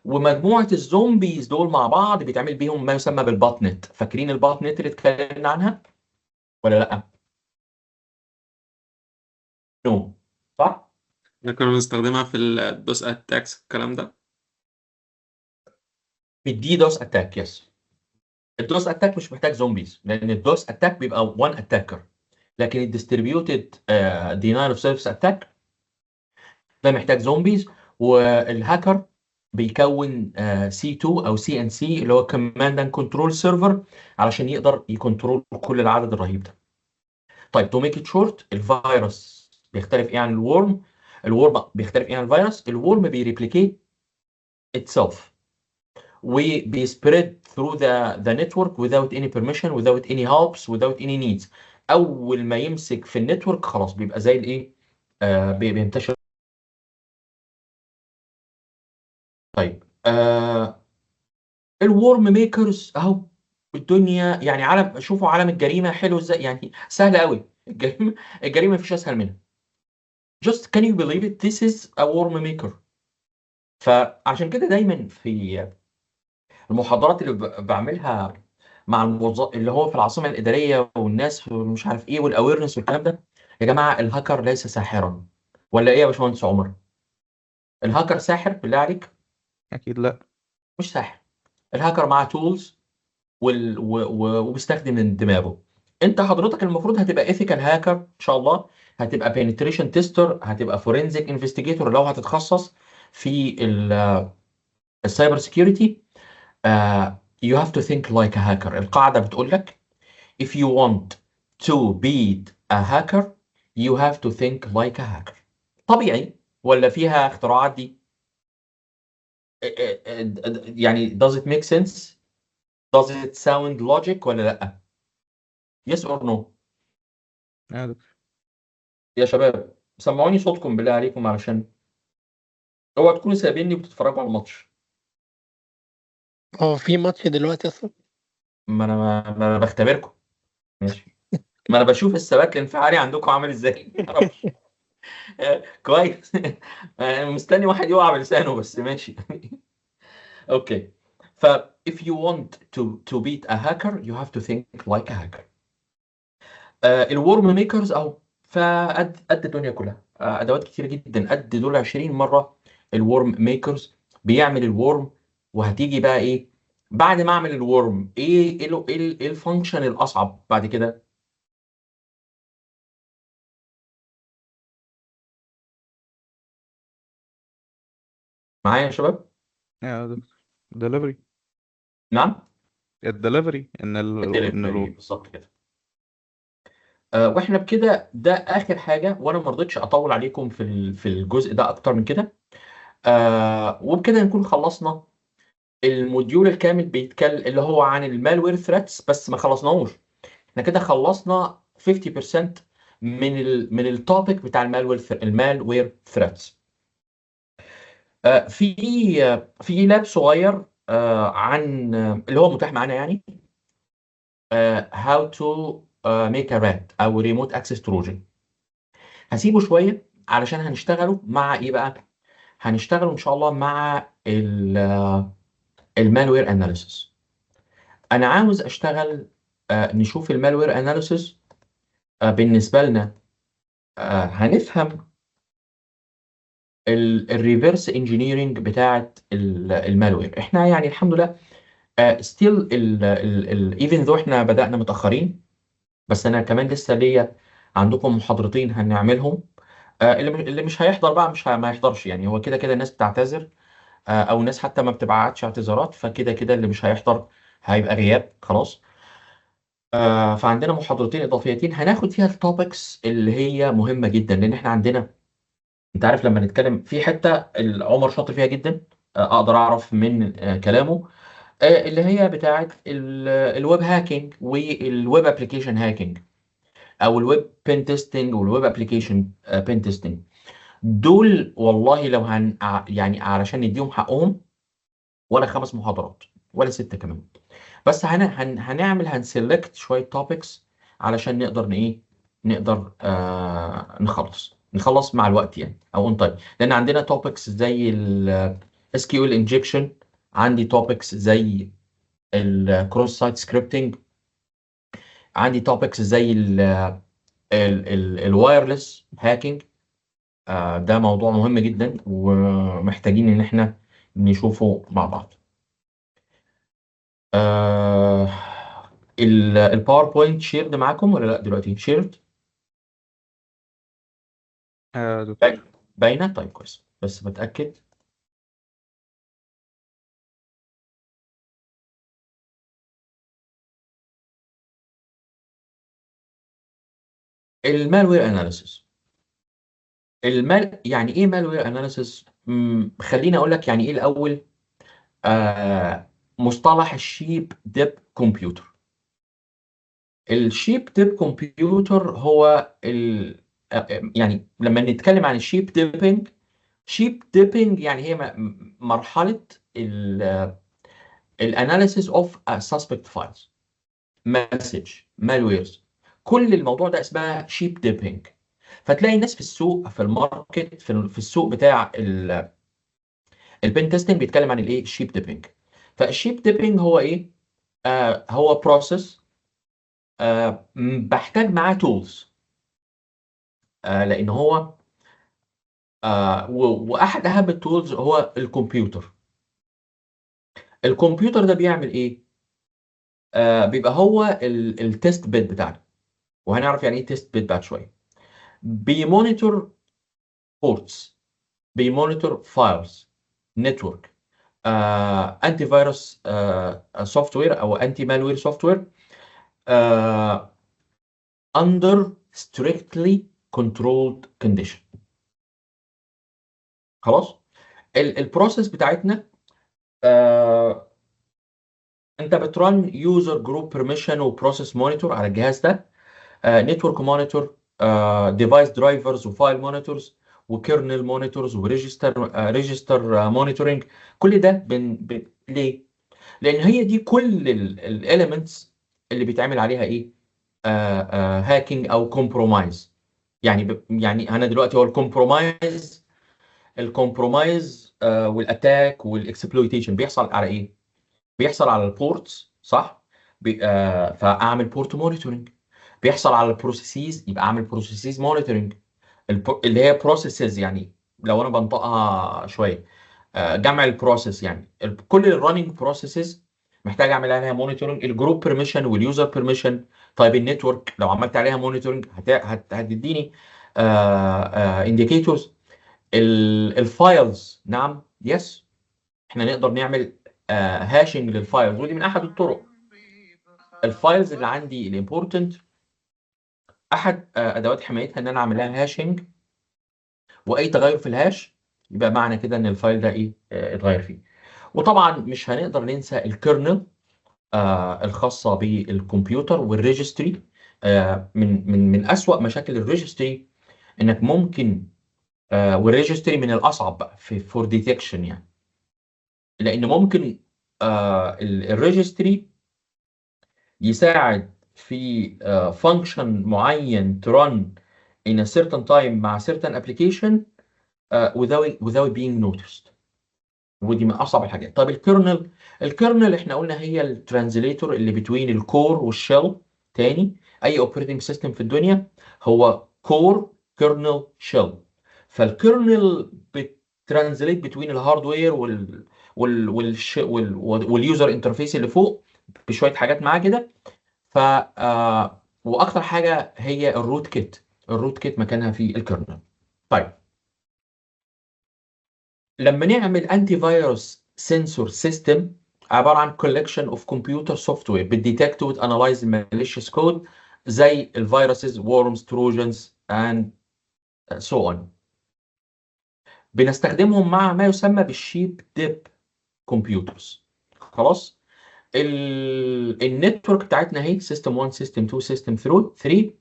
ومجموعه الزومبيز دول مع بعض بيتعمل بيهم ما يسمى بالبات نت. فاكرين البات نت اللي اتكلمنا عنها ولا لا؟ نو صح؟ احنا كنا بنستخدمها في الدوس اتاكس الكلام ده. في الدي دوس اتاك يس. الدوس اتاك مش محتاج زومبيز، لان الدوس اتاك بيبقى وان اتاكر، لكن الديستريبيوتد دينايل اوف سيرفيس اتاك ده محتاج زومبيز. والهاكر بيكون سي 2 او سي ان سي اللي هو كوماند اند كنترول سيرفر علشان يقدر يكنترول كل العدد الرهيب ده. طيب تو ميك ات شورت، الفيروس بيختلف ايه عن الورم؟ الورم بيختلف ايه عن الفيروس؟ الورم بيريبليكيت itself وبيسبريد through the network without any permission without any helps without any needs. اول ما يمسك في النتورك خلاص بيبقى زي الايه، بينتشر. طيب الورم ميكرز اهو الدنيا، يعني عالم، شوفوا عالم الجريمه حلو ازاي، يعني سهل قوي الجريمه مفيش اسهل منها. just can you believe it this is a worm maker. فعشان كده دايما في المحاضرات اللي بعملها مع الموظف اللي هو في العاصمه الاداريه والناس مش عارف ايه والاويرنس والكلام ده، يا جماعه الهاكر ليس ساحرا. ولا ايه يا باشمهندس عمر؟ الهاكر ساحر بالله عليك؟ اكيد لا. مش ساحر. الهاكر معاه تولز وبيستخدم من دماغه. انت حضرتك المفروض هتبقى ايثيكال هاكر ان شاء الله، هتبقى بينتريشن تيستر، هتبقى فورنزيك انفستيجيتور لو هتتخصص في السايبر سيكيورتي. you have to think like a hacker. القاعدة بتقول لك if you want to be a hacker you have to think like a hacker. طبيعي ولا فيها اختراعات دي؟ يعني does it make sense؟ does it sound logic ولا لا؟ yes or no؟ آه، يا شباب سمعوني صوتكم بالله عليكم علشان اوعوا تكونوا سايبيني وبتتفرجوا على الماتش. هو في ماتش دلوقتي اصلا؟ ما انا بختبركم. ماشي. ما انا بشوف الثبات الانفعالي عندكم عامل ازاي معرفش. كويس. مستني واحد يقع بلسانه بس ماشي. اوكي. ف if you want to beat a hacker you have to think like a hacker. الورم ميكرز اهو فقد الدنيا كلها، ادوات كتير جدا قد دول 20 مره. الورم ميكرز بيعمل الورم، وهتيجي بقى ايه بعد ما اعمل الورم؟ ايه الفانكشن الاصعب بعد كده؟ معايا يا شباب؟ دليفري. نعم. الدليفري ان الدليفري بالظبط كده. واحنا بكده ده اخر حاجه، وانا ما رضيتش اطول عليكم في الجزء ده اكتر من كده. وبكده نكون خلصنا الموديول الكامل بيتكلم اللي هو عن المالوير ثريتس، بس ما خلصناهوش. احنا كده خلصنا 50% من التوبيك بتاع المالوير ثريتس. في لاب صغير عن اللي هو متاح معانا يعني how to make a rat او remote access trojan. هسيبه شويه علشان هنشتغله مع ايه بقى؟ هنشتغله ان شاء الله مع المالوير اناليسيس. انا عاوز اشتغل نشوف المالوير اناليسيس بالنسبه لنا. هنفهم الريفرس انجينيرنج بتاعه المالوير. احنا يعني الحمد لله ستيل ايفن ذو احنا بدانا متاخرين، بس انا كمان لسه ليا عندكم محاضرتين هنعملهم. اللي مش هيحضر بقى مش ما يحضرش، يعني هو كده كده الناس بتعتذر، او ناس حتى ما بتبعتش اعتذارات، فكده كده اللي مش هيحضر هيبقى غياب خلاص. فعندنا محاضرتين اضافيتين هناخد فيها التوبكس اللي هي مهمه جدا، لان احنا عندنا انت عارف لما نتكلم في حته عمر شاطر فيها جدا، اقدر اعرف من كلامه اللي هي بتاعه الويب هاكينج والويب ابلكيشن هاكينج، او الويب بين تيستنج والويب ابلكيشن بين تيستنج. دول والله لو يعني علشان نديهم حقهم ولا 5 محاضرات ولا 6 كمان. بس هنسلكت شويه توبكس علشان نقدر ايه نقدر نخلص مع الوقت يعني او اون تايم، لان عندنا توبكس زي ال SQL انجكشن، عندي توبكس زي الكروس سايت سكريبتنج، عندي توبكس زي الوايرلس هاكينج، ده موضوع مهم جدا ومحتاجين ان احنا نشوفه مع بعض. آه، الباوربوينت شيرد معاكم ولا لا دلوقتي شيرد؟ دكتور. باينه؟ طيب كويس، بس بتاكد. المالوير اناليسيس. يعني ايه مالوير اناليسيس؟ خليني اقول لك يعني ايه الاول. مصطلح الشيب ديب كمبيوتر. الشيب ديب كمبيوتر هو يعني لما نتكلم عن الشيب ديبنج، شيب ديبنج يعني هي مرحله الاناليسيس اوف سسبكت فايلز، مسج، مالويرز. كل الموضوع ده اسمها شيب ديبنج. فتلاقي الناس في السوق، في الماركت، في السوق بتاع البن تيستنج بيتكلم عن الايه؟ الشيب ديبنج. فالشيب ديبنج هو ايه؟ هو بروسيس بحتاج معاه تولز، لان هو واحد اهم التولز هو الكمبيوتر. الكمبيوتر ده بيعمل ايه؟ بيبقى هو التيست بيد بتاعنا، وهنعرف يعني ايه تيست بيد بعد شويه. بيمونيتور بورتس، بيمونيتور فايلز، نتورك، انتي فيروس سوفت وير او انتي مالوير سوفت وير under strictly controlled condition. خلاص. البروسيس بتاعتنا آه انت بترن يوزر جروب بيرميشن وبروسيس مونيتور على الجهاز ده، نتورك مونيتور، ديفايس درايفرز وفايل مونيتورز وكيرنل مونيتورز وريجستر مونيتورنج. كل ده ليه؟ لان هي دي كل الاليمنتس اللي بيتعمل عليها ايه؟ هاكينج او كومبرومايز. يعني انا دلوقتي هو الكومبرومايز والاتاك والاكسبلويتيشن بيحصل على ايه؟ بيحصل على البورتس، صح؟ فاعمل بورت مونيتورنج. بيحصل على البروسيسز، يبقى اعمل بروسيسز مونيتورنج. اللي هي بروسيسز يعني لو انا بنطقها شويه، جمع البروسيس يعني كل الرننج بروسيسز محتاج اعمل عليها مونيتورنج. الجروب بيرميشن واليوزر بيرميشن. طيب النتورك لو عملت عليها مونيتورنج هتديني انديكيتورز. الفايلز، نعم، يس، احنا نقدر نعمل هاشنج للفايلز، ودي من احد الطرق. الفايلز اللي عندي الامبورتنت، احد ادوات حمايتها ان انا اعمل لها هاشنج، واي تغير في الهاش يبقى معنى كده ان الفايل ده ايه؟ اتغير فيه. وطبعا مش هنقدر ننسى الكيرنل الخاصه بالكمبيوتر والريجستري. من اسوأ مشاكل الريجستري انك ممكن والريجستري من الاصعب بقى في فور ديتكشن يعني، لان ممكن الريجستري يساعد في فانكشن معين ترن in a certain time مع certain application without being noticed. ودي من اصعب الحاجات. طب الكيرنل احنا قلنا هي الترانزليتور اللي بتوين الكور والشيل. تاني، اي اوبريتنج سيستم في الدنيا هو كور كيرنل شيل. فالكيرنل بترانزليت بتوين الهاردوير واليوزر انترفيس اللي فوق بشويه حاجات معاه كده. ف واكتر حاجه هي الروت كيت. الروت كيت مكانها في الكيرنل. طيب، لما نعمل انتي فيروس سنسور سيستم، عباره عن كولكشن اوف كمبيوتر سوفت وير بتديتكت وتانلايز الماليشيوس كود زي الفيروسز، وورمز، تروجنز اند سو اون. بنستخدمهم مع ما يسمى بالشيب ديب كمبيوترز. خلاص. النتورك بتاعتنا اهي، سيستم 1، سيستم 2، سيستم 3.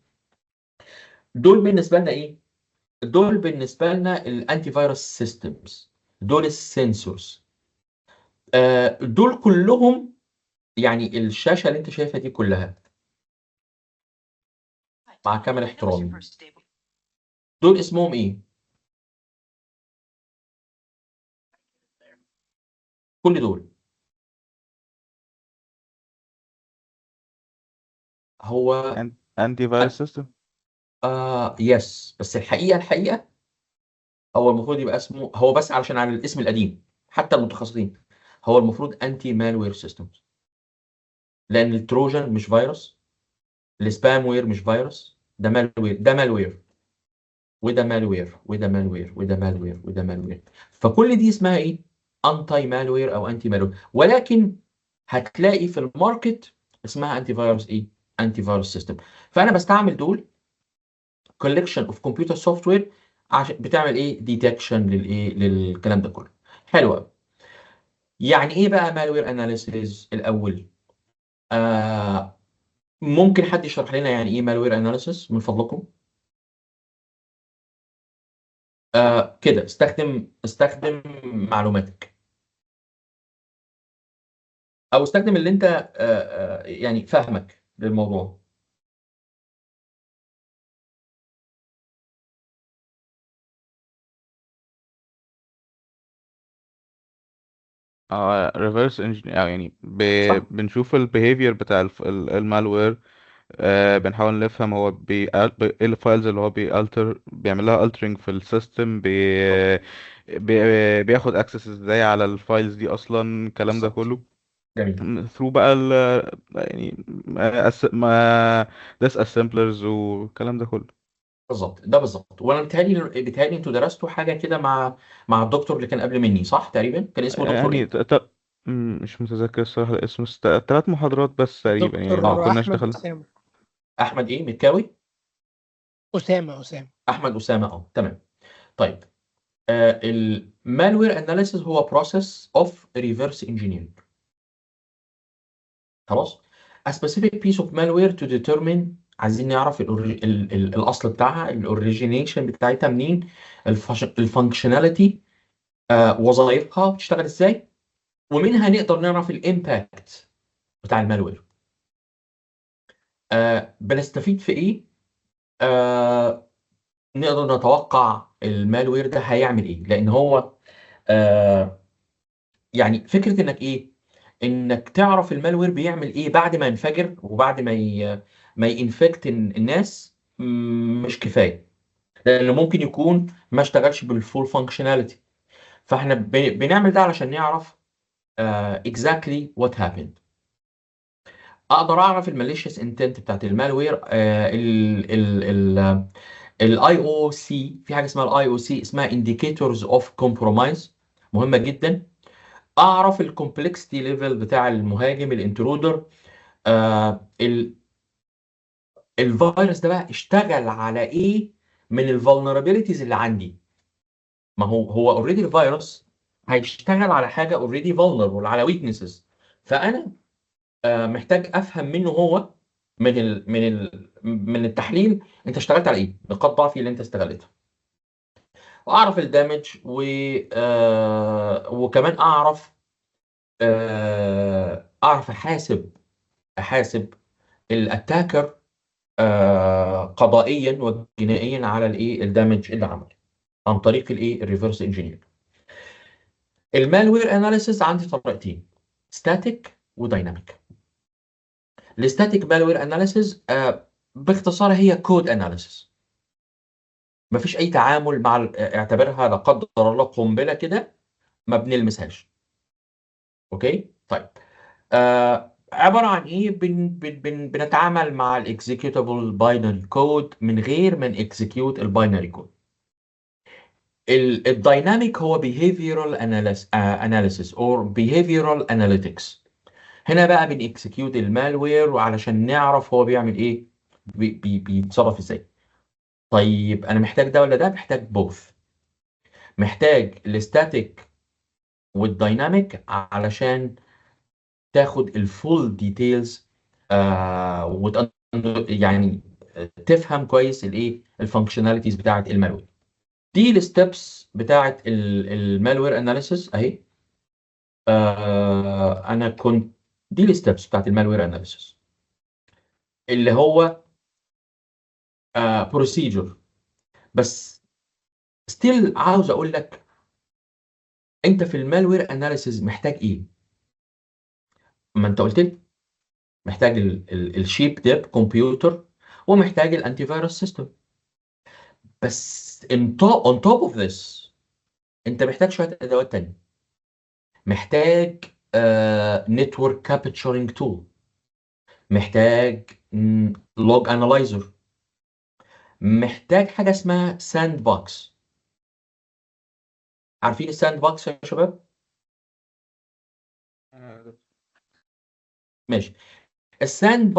دول بالنسبه لنا ايه؟ دول بالنسبه لنا الانتي فيروس سيستمز، دول السنسورز. دول كلهم يعني الشاشه اللي انت شايفها دي كلها، مع كامل احترامي، دول اسمهم ايه؟ كل دول هو انتي فايروس سيستم. يس، بس الحقيقه هو المفروض يبقى اسمه، هو بس علشان على الاسم القديم حتى المتخصصين، هو المفروض انتي مالوير سيستمز، لان التروجن مش فيروس، السبام وير مش فيروس، ده مالوير، ده مالوير، وده مالوير، وده مالوير، وده مالوير، وده مالوير. فكل دي اسمها ايه؟ انتي مالوير او انتي مالوير. ولكن هتلاقي في الماركت اسمها انتي فيروس ايه؟ انتي فيروس سيستم. فانا بستعمل دول كولكشن اوف كمبيوتر سوفت وير عشان بتعمل ايه؟ ديتكشن للايه؟ للكلام ده كله. حلو قوي. يعني ايه بقى مالوير اناليسيز الاول؟ آه ممكن حد يشرح لنا يعني ايه مالوير اناليسيز من فضلكم؟ كده استخدم معلوماتك، او استخدم اللي انت يعني فاهمك للموضوع. ريفرس انجين يعني صح. بنشوف البيهيفير بتاع المالوير. بنحاول نفهم هو ايه الفايلز اللي هو بيعمل لها altering في السيستم، بالظبط. بياخد اكسس ازاي على الفايلز دي اصلا، الكلام ده بالظبط. كله جميل. ثرو بقى يعني ما ديس اسمبلرز والكلام ده كله. بالظبط، ده بالظبط. وانا بيتهيألي انتوا درستوا حاجه كده مع الدكتور اللي كان قبل مني، صح؟ تقريبا كان اسمه دكتور يعني ايه؟ مش متذكر الصراحة الاسم، بس 3 محاضرات بس تقريبا، يعني ما اه، دكتور كناش احمد دخل. اسامه. احمد ايه؟ متكاوي؟ اسامه. احمد اسامه، تمام. طيب، المالوير اناليسيس هو بروسيس اوف ريفرس انجينيرنج. خلاص. a specific piece of malware to determine، عايزين نعرف الاصل بتاعها، الاوريجينيشن بتاعتها منين، الفانكشناليتي، وظائفها بتشتغل ازاي، ومنها نقدر نعرف الامباكت بتاع المالوير. بنستفيد في ايه؟ نقدر نتوقع المالوير ده هيعمل ايه، لان هو آه يعني فكره انك ايه، انك تعرف المالوير بيعمل ايه بعد ما ينفجر وبعد ما ينفكت الناس، مش كفايه، لانه ممكن يكون ما اشتغلش بالفول فانكشناليتي. فاحنا بنعمل ده علشان نعرف exactly what happened. اقدر اعرف الماليشيس انتنت بتاعت المالوير. الاي او سي، في حاجه اسمها الاي او سي اسمها indicators of compromise، مهمه جدا. اعرف الكومبلكسيتي ليفل بتاع المهاجم الانترودر. آه ال- الفيروس ده بقى اشتغل على ايه من الفولنربيلتيز اللي عندي. ما هو اوريدي الفيروس هيشتغل على حاجه اوريدي فولنربل، على ويكنسز. فانا محتاج افهم منه هو، من التحليل، انت اشتغلت على ايه، نقاط ضعفي اللي انت استغلتها، واعرف الدامج وكمان اعرف احاسب الاتاكر قضائيا وجنائيا على الايه الدامج اللي عمله عن طريق الايه الريفرس انجينير. المالوير اناليسيس عندي طريقتين، ستاتيك ودايناميك. الستاتيك مالوير اناليسيس باختصار هي كود اناليسيس، مفيش اي تعامل مع اعتبرها لا قدر الله قنبله كده، ما بنلمسهاش. اوكي طيب. عباره عن ايه؟ بنتعامل مع الاكزيكيوتابل باينري كود من غير ما نكزيكيوت الباينري كود. الدايناميك هو behavioral analysis or behavioral analytics. هنا بقى بنكسكيوت المالوير وعلشان نعرف هو بيعمل ايه، بيتصرف ازاي. طيب انا محتاج ده ولا ده؟ محتاج بوث. محتاج الستاتيك والدايناميك علشان تاخد الفول ديتيلز، يعني تفهم كويس الايه الفانكشناليتيز بتاعت المالوير. دي الستبس بتاعت المالوير اناليسيس اهي. انا كنت، دي الستبس بتاعت المالوير اناليسيس اللي هو بروسيجر. بس ستيل عاوز اقول لك، انت في المالوير اناليسيس محتاج ايه؟ ما انت قلت لي محتاج الشيب ديب كمبيوتر، ومحتاج الانتي فيروس سيستم. بس on top of this انت محتاج شويه ادوات تانية. محتاج نتورك كابتشرنج تول، محتاج لوج انالايزر، محتاج حاجه اسمها ساند بوكس. عارفين الساند بوكس يا شباب؟ ماشي. الساند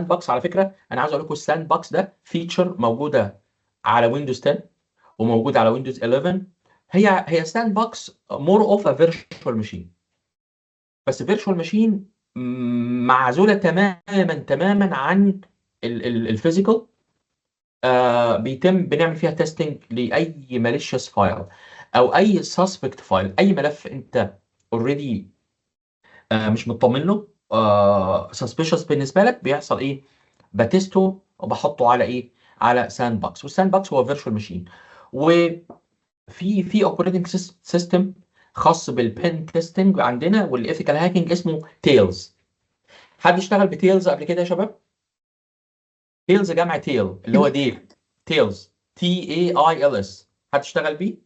بوكس على فكره انا عاوز اقول لكم الساند بوكس ده فيتشر موجوده على ويندوز 10 وموجوده على ويندوز 11. هي ساند بوكس مور اوف ا فيرتشوال ماشين، بس فيرتشوال ماشين معزوله تماما عن الفيزيكال. بنعمل فيها تيستنج لاي ماليشيوس فايل او اي سسبكت فايل، اي ملف انت اوريدي مش مطمن له، سسبيشس بالنسبه لك، بيحصل ايه؟ بتستو وبحطه على ايه؟ على ساند بوكس. والساند بوكس هو فيرتشوال ماشين. وفي اوبريتنج سيستم خاص بالبن تيستنج عندنا والايثيكال هاكينج اسمه تيلز. حد اشتغل بتيلز قبل كده يا شباب؟ تيلز جمع تيل اللي هو ديل. تيلز TAILS. حد اشتغل بيه؟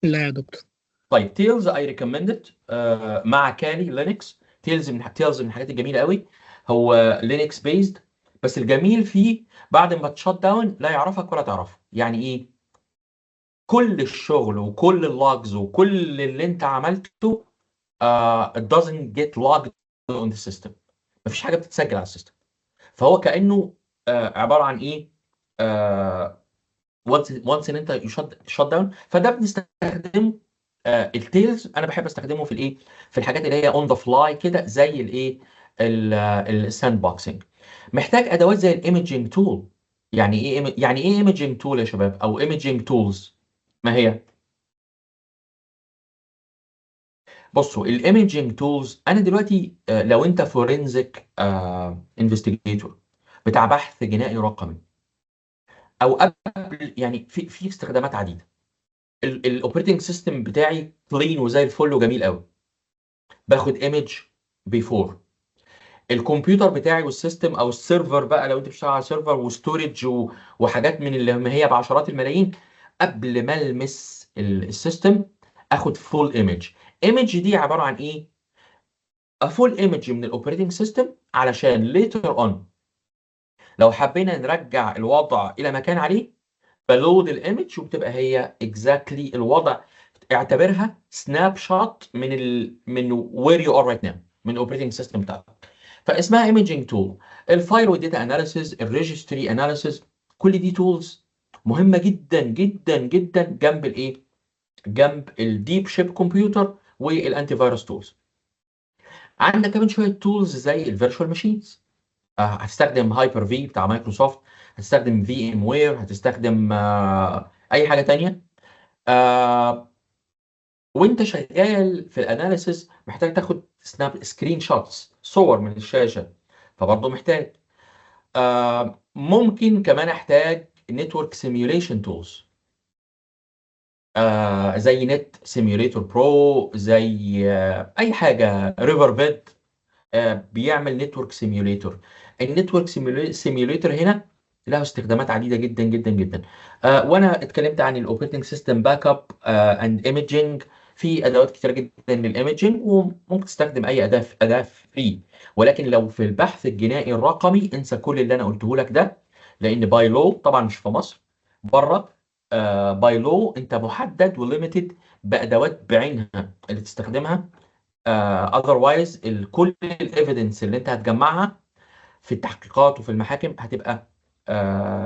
لا يا دكتور. طيب تيلز اي ريكومندد مع كالي لينكس. تيلز من الحاجات الجميله قوي. هو لينكس بيزد، بس الجميل فيه بعد ما تشت داون لا يعرفك ولا تعرفه. يعني ايه؟ كل الشغل وكل اللوجز وكل اللي انت عملته it doesn't get logged on the system. مفيش حاجه بتتسجل على السيستم. فهو كانه عباره عن ايه؟ وانس ان انت شت داون. فده بنستخدمه التيلز. انا بحب استخدمه في الايه؟ في الحاجات اللي هي اون ذا فلاي كده، زي الايه؟ الساند بوكسنج. محتاج ادوات زي الايمجنج تول. يعني ايه ايمجنج تول يا شباب، او ايمجنج تولز؟ ما هي؟ بصوا الايمجنج تولز، انا دلوقتي لو انت فورنزك انفستيجيتور بتاع بحث جنائي رقمي، او قبل، يعني في استخدامات عديده. الاوبريتنج سيستم بتاعي كلين وزي الفل وجميل قوي، باخد ايمج بيفور. الكمبيوتر بتاعي والسيستم او السيرفر بقى، لو انت بتشتغل على سيرفر وستورج وحاجات من اللي هم هي بعشرات الملايين، قبل ما المس السيستم اخد فول ايمج. ايمج دي عباره عن ايه؟ فول ايمج من الاوبريتنج سيستم، علشان ليتر اون لو حبينا نرجع الوضع الى ما كان عليه بلود الايمج وبتبقى هي اكزاكتلي الوضع. اعتبرها سناب شوت من وير يو ار رايت ناو، من الاوبريتنج سيستم بتاعك. فاسمها ايمجنج تول. الفايل والداتا اناليسيز، الريجستري اناليسيز، كل دي تولز مهمه جدا جدا جدا جنب الايه؟ جنب الديب شيب كمبيوتر والانتي فيروس تولز. عندك كمان شويه تولز زي الفيرتشوال ماشينز. هتستخدم هايبر في بتاع مايكروسوفت، هتستخدم في ام وير، هتستخدم اي حاجه تانية. آه وانت شغال في الاناليسيس محتاج تاخد سكرين شوتس، صور من الشاشه، فبرضه محتاج. ممكن كمان احتاج نتورك سيميوليشن تولز زي نت سيميوليتور برو، زي اي حاجه ريفر بيد بيعمل نتورك سيميوليتور. النتورك سيميوليتور هنا له استخدامات عديده جدا جدا جدا. وانا اتكلمت عن الاوبريتنج سيستم باك اب اند ايمجنج. في ادوات كتيره جدا للايمجنج، وممكن تستخدم اي اداه فري. ولكن لو في البحث الجنائي الرقمي انسى كل اللي انا قلته لك ده، لان باي لو طبعا مش في مصر، بره باي لو انت محدد وليميتد بادوات بعينها اللي تستخدمها. اذروايز كل الايفيدنس اللي انت هتجمعها في التحقيقات وفي المحاكم هتبقى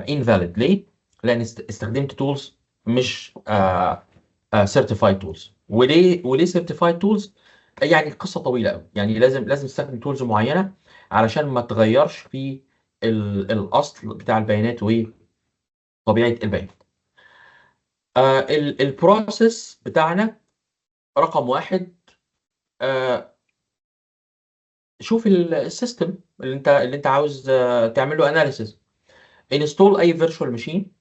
invalid. ليه؟ لان استخدمت تولز مش certified تولز. وليه certified تولز؟ يعني قصه طويله قوي. يعني لازم تستخدم تولز معينه علشان ما تغيرش في الاصل بتاع البيانات وطبيعه البيانات. البروسيس بتاعنا رقم واحد، آه، شوف السيستم اللي انت عاوز تعمل له اناليسيس. انستول اي فيرتشوال ماشين.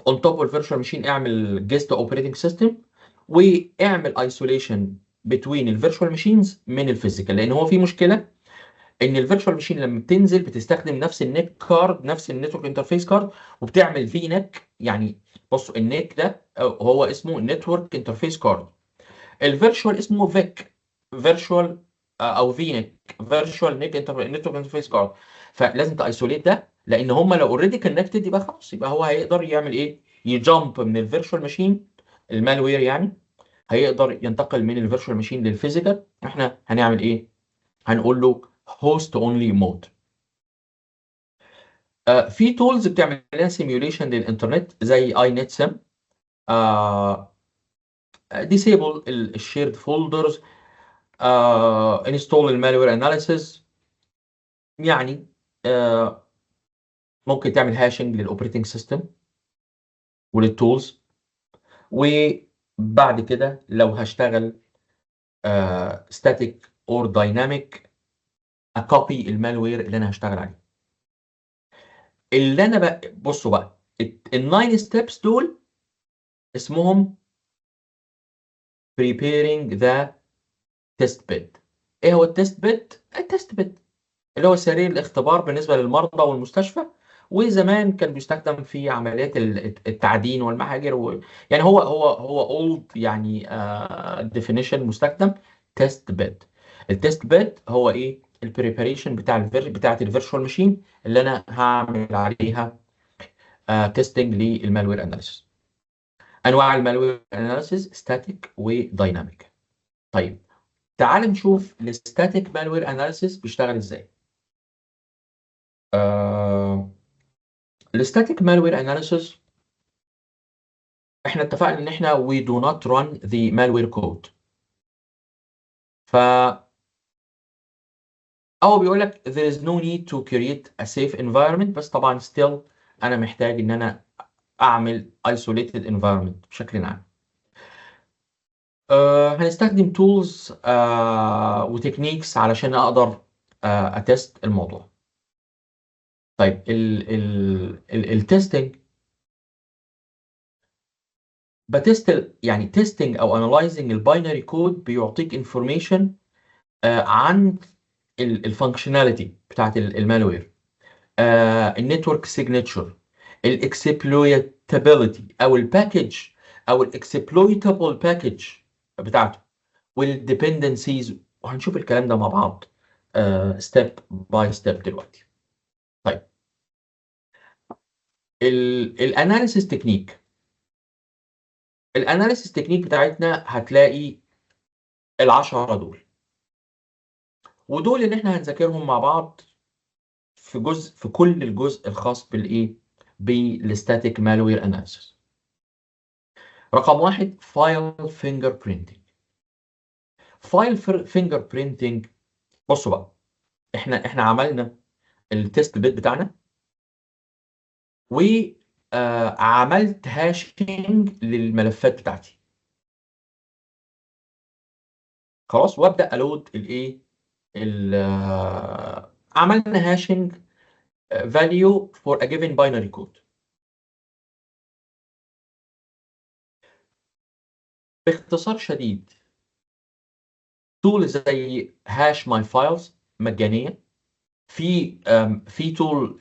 اون توب الفيرتشوال ماشين اعمل جيست اوبريتنج سيستم، واعمل ايسوليشن بتوين الفيرتشوال ماشينز من الفيزيكال. لان هو في مشكله ان الفيرتشوال ماشين لما بتنزل بتستخدم نفس النيك كارد، نفس النتورك انترفيس كارد، وبتعمل في نيك. يعني بصوا النيك ده هو اسمه نتورك انترفيس كارد. الفيرتشوال اسمه فيك، فيرتشوال او في نيك، فيرتشوال نتورك انترفيس كارد. فلازم تايسوليت ده، لان هم لو اوريدي كونكتد يبقى خلاص، يبقى هو هيقدر يعمل ايه؟ يجامب من الفيرتشوال ماشين، المالوير يعني، هيقدر ينتقل من الفيرتشوال ماشين للفيزيكال. احنا هنعمل ايه؟ هنقول له هوست اونلي مود. في تولز بتعمل لنا سيميوليشن للانترنت زي اي نت سيم، ديسيبل الشيرد فولدرز، انستول المالوير اناليسيز. يعني آه ممكن تعمل هاشنج للاوبريتنج سيستم وللتولز، وبعد كده لو هشتغل ستاتيك اور دايناميك اكوبي المالوير اللي انا هشتغل عليه. اللي انا بقى بصوا بقى الناين ستيبس دول اسمهم preparing the test bed. ايه هو التست بيد؟ التست بيد اللي هو سرير الاختبار بالنسبه للمرضى والمستشفى، وزمان كان بيستخدم في عمليات التعدين والمحاجر يعني هو اولد يعني definition مستخدم تيست بيد. التيست بيد هو ايه؟ البريباريشن بتاعت الفيرتشوال ماشين اللي انا هعمل عليها تيستنج للمالوير اناليسيس. انواع المالوير اناليسيس ستاتيك ودايناميك. طيب تعال نشوف الستاتيك مالوير اناليسيس بيشتغل ازاي. الستاتيك مالوير اناليسيس احنا اتفقنا ان احنا we do not run the malware code. ف او بيقول لك there is no need to create a safe environment، بس طبعا still انا محتاج ان انا اعمل isolated environment بشكل عام. هنستخدم tools وتكنيكس علشان اقدر اتست الموضوع. طيب التستنج بتست، يعني تيستنج او انالايزنج الباينري كود بيعطيك انفورميشن عن الفانكشناليتي بتاعت المالوير، النتورك سيجنتشر، الاكسبلويتابيلتي او الباكج او الاكسبلويتابل باكج بتاعته، والديبندنسيز. وهنشوف الكلام ده مع بعض ستيب باي ستيب دلوقتي. طيب الاناليسيس تكنيك، الاناليسيس تكنيك بتاعتنا هتلاقي ال10 دول، ودول اللي احنا هنذاكرهم مع بعض في جزء، في كل الجزء الخاص بالايه؟ بالستاتيك مالوير اناليسيس. رقم واحد فايل فينجر برينتنج. فايل فينجر برينتنج، بصوا بقى، احنا عملنا التست بيت بتاعنا، وعملت هاشنج للملفات بتاعتي خلاص، وابدا الود الايه، عملنا هاشنج value for a given binary code. باختصار شديد تول زي هاش ماي فايلز مجانيه. في تول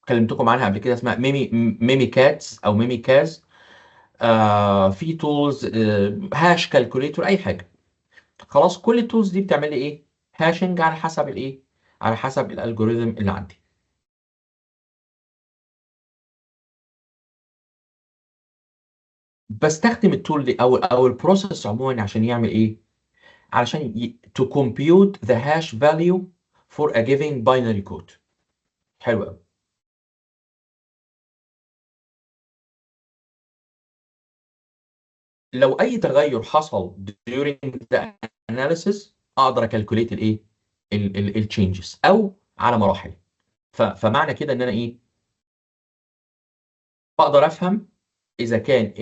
كلمتكم عنها قبل كده اسمها ميمي كاتس او ميمي كاز. في تولز هاش كالكوليتور، اي حاجه. خلاص كل التولز دي بتعمل لي ايه؟ هاشنج على حسب الايه؟ على حسب الالجوريزم اللي عندي. بستخدم التول دي او البروسيس عموما عشان يعمل ايه؟ علشان to compute the hash value for a given binary code. حلو قوي. لو اي تغير حصل during the analysis اقدر اكالكوليت الايه؟ التشينجز او على مراحل. فمعنى كده ان انا ايه؟ بقدر افهم اذا كان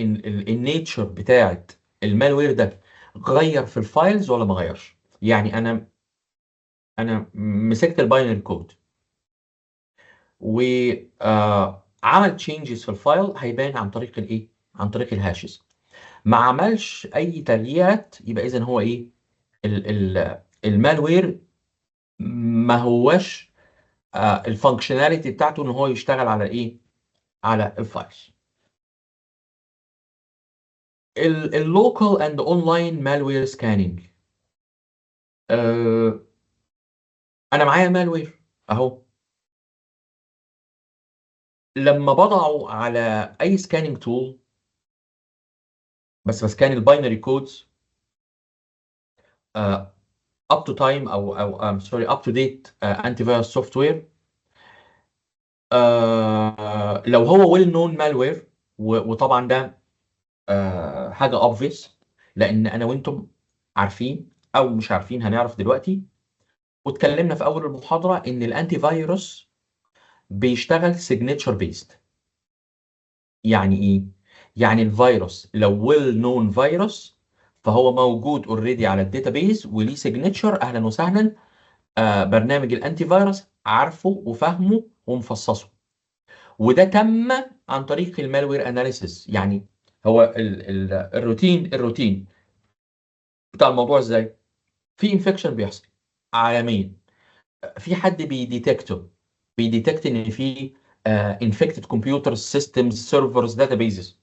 النيتشر بتاعت المالوير ده غير في الفايلز ولا ما غيرش. يعني انا مسكت الباينري كود وعمل تشينجز في الفايل، هيبان عن طريق الايه؟ عن طريق الهاشز. ما عملش اي تغييرات، يبقى اذا هو ايه؟ المالوير ما هوش الفانكشناليتي بتاعته ان هو يشتغل على ايه؟ على الفايلز. اللوكال اند اونلاين مالوير سكاننج. انا معايا مالوير اهو، لما بضعه على اي سكاننج تول، بس بسكان الباينري كودز اب تو تايم او سوري اب تو ديت انتي فيروس سوفت وير. لو هو ويل نون مالوير، وطبعا ده حاجه obvious، لان انا وانتم عارفين او مش عارفين هنعرف دلوقتي، واتكلمنا في اول المحاضره ان الانتي فيروس بيشتغل سيجنتشر بيست. يعني ايه؟ يعني الفيروس لو ويل نون فيروس فهو موجود اوريدي على الداتابيز وليه سيجنتشر، اهلا وسهلا. برنامج الانتي فيروس عارفه وفهمه ومفصصه، وده تم عن طريق المالوير اناليسيس. يعني هو الروتين بتاع الموضوع ازاي؟ في انفكشن بيحصل عالميا، في حد بيديتكت ان في انفكتد كمبيوتر سيستمز سيرفرز داتابيزز.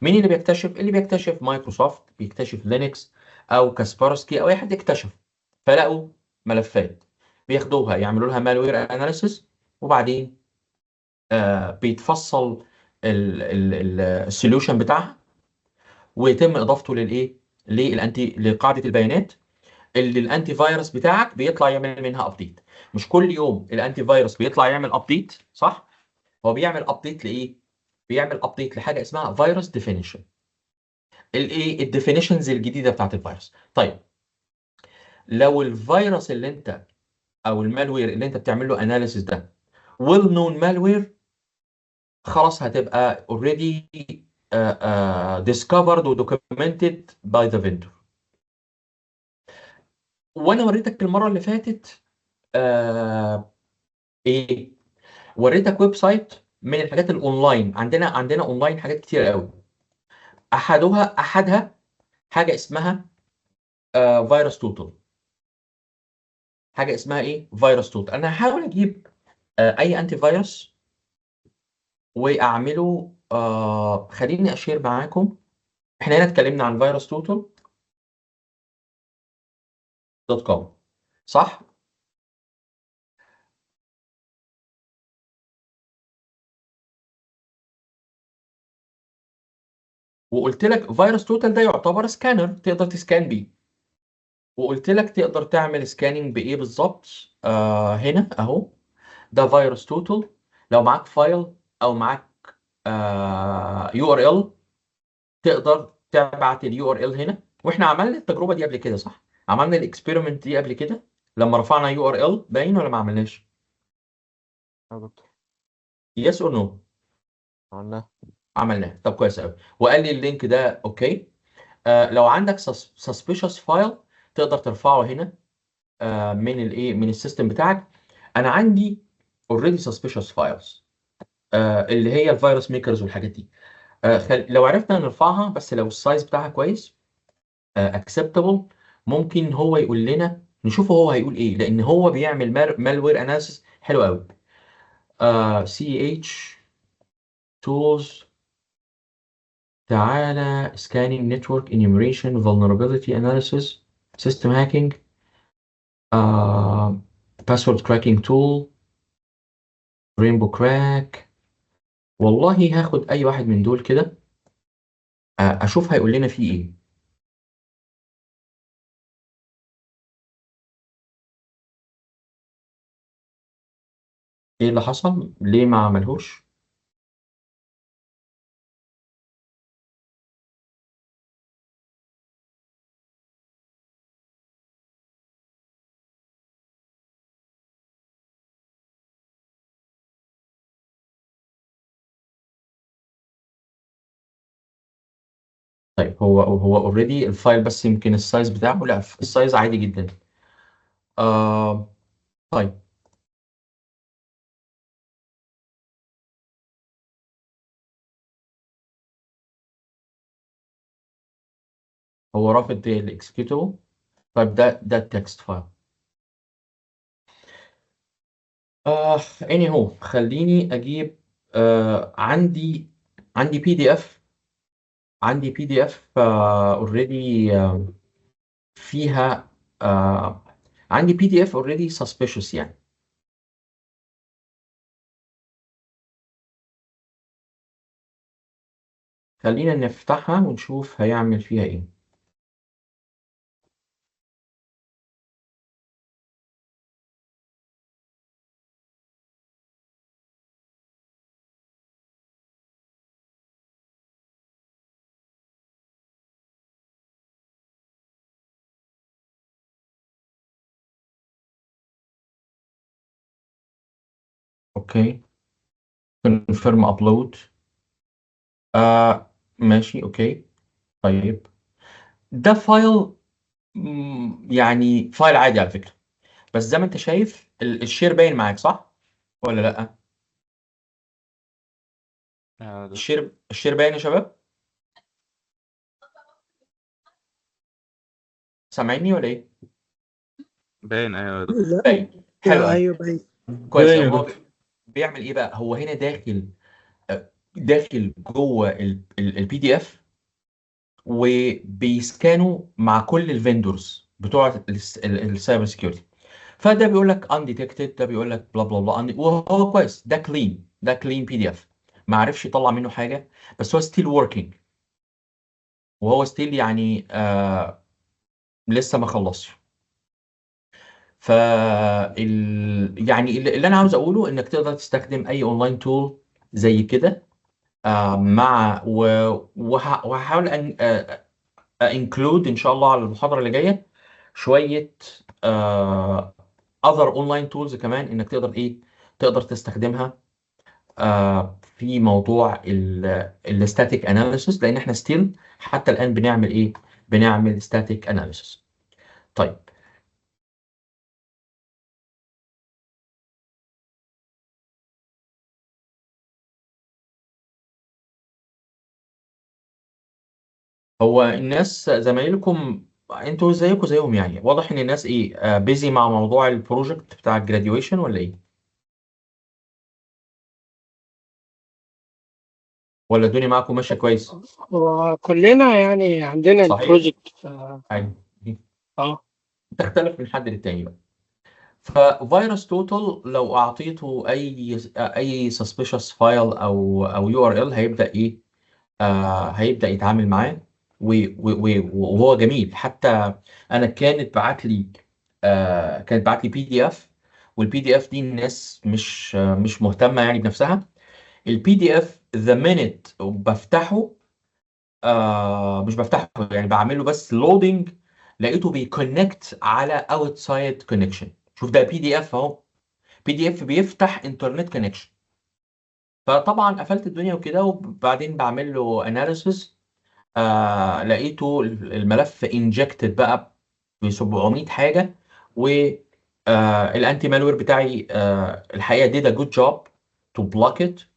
مين اللي بيكتشف؟ اللي بيكتشف مايكروسوفت، بيكتشف لينكس او كاسبرسكي او اي حد اكتشف، فلقوا ملفات بياخدوها يعملوا لها مالوير اناليسيس، وبعدين بيتفصل السوليوشن بتاعها ويتم اضافته للايه؟ لقاعده البيانات اللي الانتي فيروس بتاعك بيطلع يعمل منها ابديت. مش كل يوم الانتي فيروس بيطلع يعمل ابديت، صح؟ هو بيعمل ابديت لايه؟ بيعمل ابديت لحاجه اسمها فيروس ديفينيشن، الايه؟ الديفينيشنز الجديده بتاعت الفيروس. طيب لو الفيروس اللي انت او المالوير اللي انت بتعمل له اناليسيس ده ويل نون مالوير، خلاص هتبقى اوريدي discovered ودوكيومنتد باي ذا فيندور. وانا وريتك المره اللي فاتت آه ايه؟ وريتك ويب سايت من الحاجات الاونلاين. عندنا اونلاين حاجات كتير قوي، احدها حاجه اسمها فيروس توتال. حاجه اسمها ايه؟ فيروس توتال. انا هحاول اجيب اي انتي فيروس واعمله. خليني اشير معاكم. احنا هنا اتكلمنا عن فيروس توتال دوت كوم، صح؟ وقلت لك فيروس توتال ده يعتبر سكانر تقدر تسكان بيه، وقلت لك تقدر تعمل سكاننج بايه بالظبط. هنا اهو، ده فيروس توتال. لو معاك فايل او معاك يو ار ال، تقدر تبعت اليو ار ال هنا. واحنا عملنا التجربه دي قبل كده، صح؟ عملنا الاكسبيرمنت دي قبل كده لما رفعنا يو ار ال، باين ولا ما عملناش؟ يا دكتور يس اور نو؟ عملناه. عملناه. طب كويس قوي. وقال لي اللينك ده اوكي. لو عندك suspicious فايل تقدر ترفعه هنا من الايه؟ من السيستم بتاعك. انا عندي اوريدي suspicious files اللي هي الفيروس ميكرز والحاجات دي. لو عرفنا نرفعها، بس لو السايز بتاعها كويس اكسبتابل، ممكن هو يقول لنا، نشوفه هو هيقول ايه، لان هو بيعمل مالوير اناليسيس حلو قوي. سي اتش تولز، تعالى سكاننج نتورك انيميريشن فولنربيلتي اناليسيس سيستم هاكينج باسورد كراكنج تول رينبو كراك. والله هاخد اي واحد من دول كده اشوف هيقول لنا فيه ايه. ايه اللي حصل؟ ليه ما عملهوش؟ طيب هو اوريدي الفايل، بس يمكن السايز بتاعه، لا السايز عادي جدا. آه طيب هو رافض الاكسكيوتابل. طيب ده التكست فايل. anywho خليني اجيب عندي بي دي اف اوريدي فيها عندي بي دي اف اوريدي suspicious يعني. خلينا نفتحها ونشوف هيعمل فيها ايه. اوكي confirm upload. ماشي اوكي. طيب ده فايل، يعني فايل عادي على فكرة، بس زي ما انت شايف الشير باين معاك صح ولا لا؟ ده الشير باين يا شباب؟ سامعيني ولا ايه؟ باين، ايوه يا دكتور. لا باين. حلو لا، قوي. ايوه باين. كويس باين قوي. يا هو دكتور. بيعمل ايه بقى؟ هو هنا داخل جوه البي دي اف، وبيسكانوا مع كل الفيندورز بتوع السايبر سكيورتي. فده بيقول لك انديتكتد، ده بيقول لك بلا بلا بلا وهو كويس. ده كلين بي دي اف، ما عرفش يطلع منه حاجه، بس هو ستيل وركينج، وهو ستيل يعني لسه ما خلصش. ف يعني اللي انا عاوز اقوله انك تقدر تستخدم اي اونلاين تول زي كده، مع وهحاول ان انكلود ان شاء الله على المحاضره اللي جايه شويه اذر اونلاين تولز كمان، انك تقدر تقدر تستخدمها في موضوع الستاتيك اناليسيس، لان احنا ستيل حتى الان بنعمل بنعمل ستاتيك اناليسيس. طيب هو الناس زمايلكم انتوا زيكم زيهم يعني؟ واضح ان الناس بيزي مع موضوع البروجكت بتاع الجراديويشن ولا ايه؟ ولا الدنيا معاكم ماشيه كويس؟ وكلنا يعني عندنا صحيح. البروجكت ايوه. اه تختلف من حد للتاني بقى. ففيروس توتال لو اعطيته اي سسبيشس فايل او يو ار ال، هيبدا هيبدا يتعامل معاه، وهو جميل. حتى انا كانت بعت لي بي دي اف، والبي دي اف دي الناس مش مهتمه يعني بنفسها. البي دي اف ذا مينيت بفتحه، مش بفتحه يعني، بعمل له بس لودنج، لقيته بيكونكت على اوتسايد كونكشن. شوف ده بي دي اف اهو، بي دي اف بيفتح انترنت كونكشن. فطبعا قفلت الدنيا وكده، وبعدين بعمل له اناليسيس، لقيته الملف انجكتد بقى ب 700 حاجه، و الانتي مالوير بتاعي الحقيقه did a good job to block it.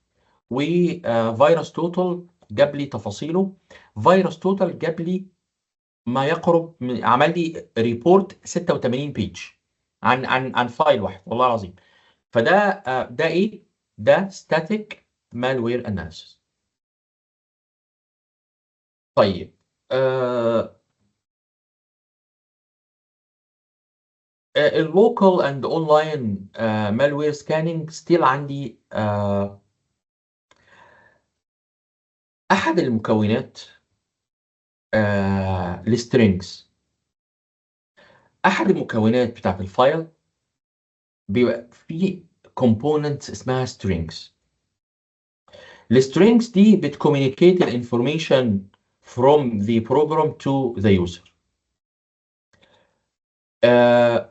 وفيروس توتال جاب لي تفاصيله. فيروس توتال جاب لي ما يقرب من، عمل لي ريبورت 86 بيج عن فايل واحد والله العظيم. فده ده ده ستاتيك مالوير اناليسيس. طيب اللوكال اند اونلاين مالوير سكاننج ستيل عندي احد المكونات السترينجز. احد المكونات بتاعت الفايل بيبقى فيه components اسمها strings. السترينجز دي بتكومينيكيت الانفورميشن from the program to the user.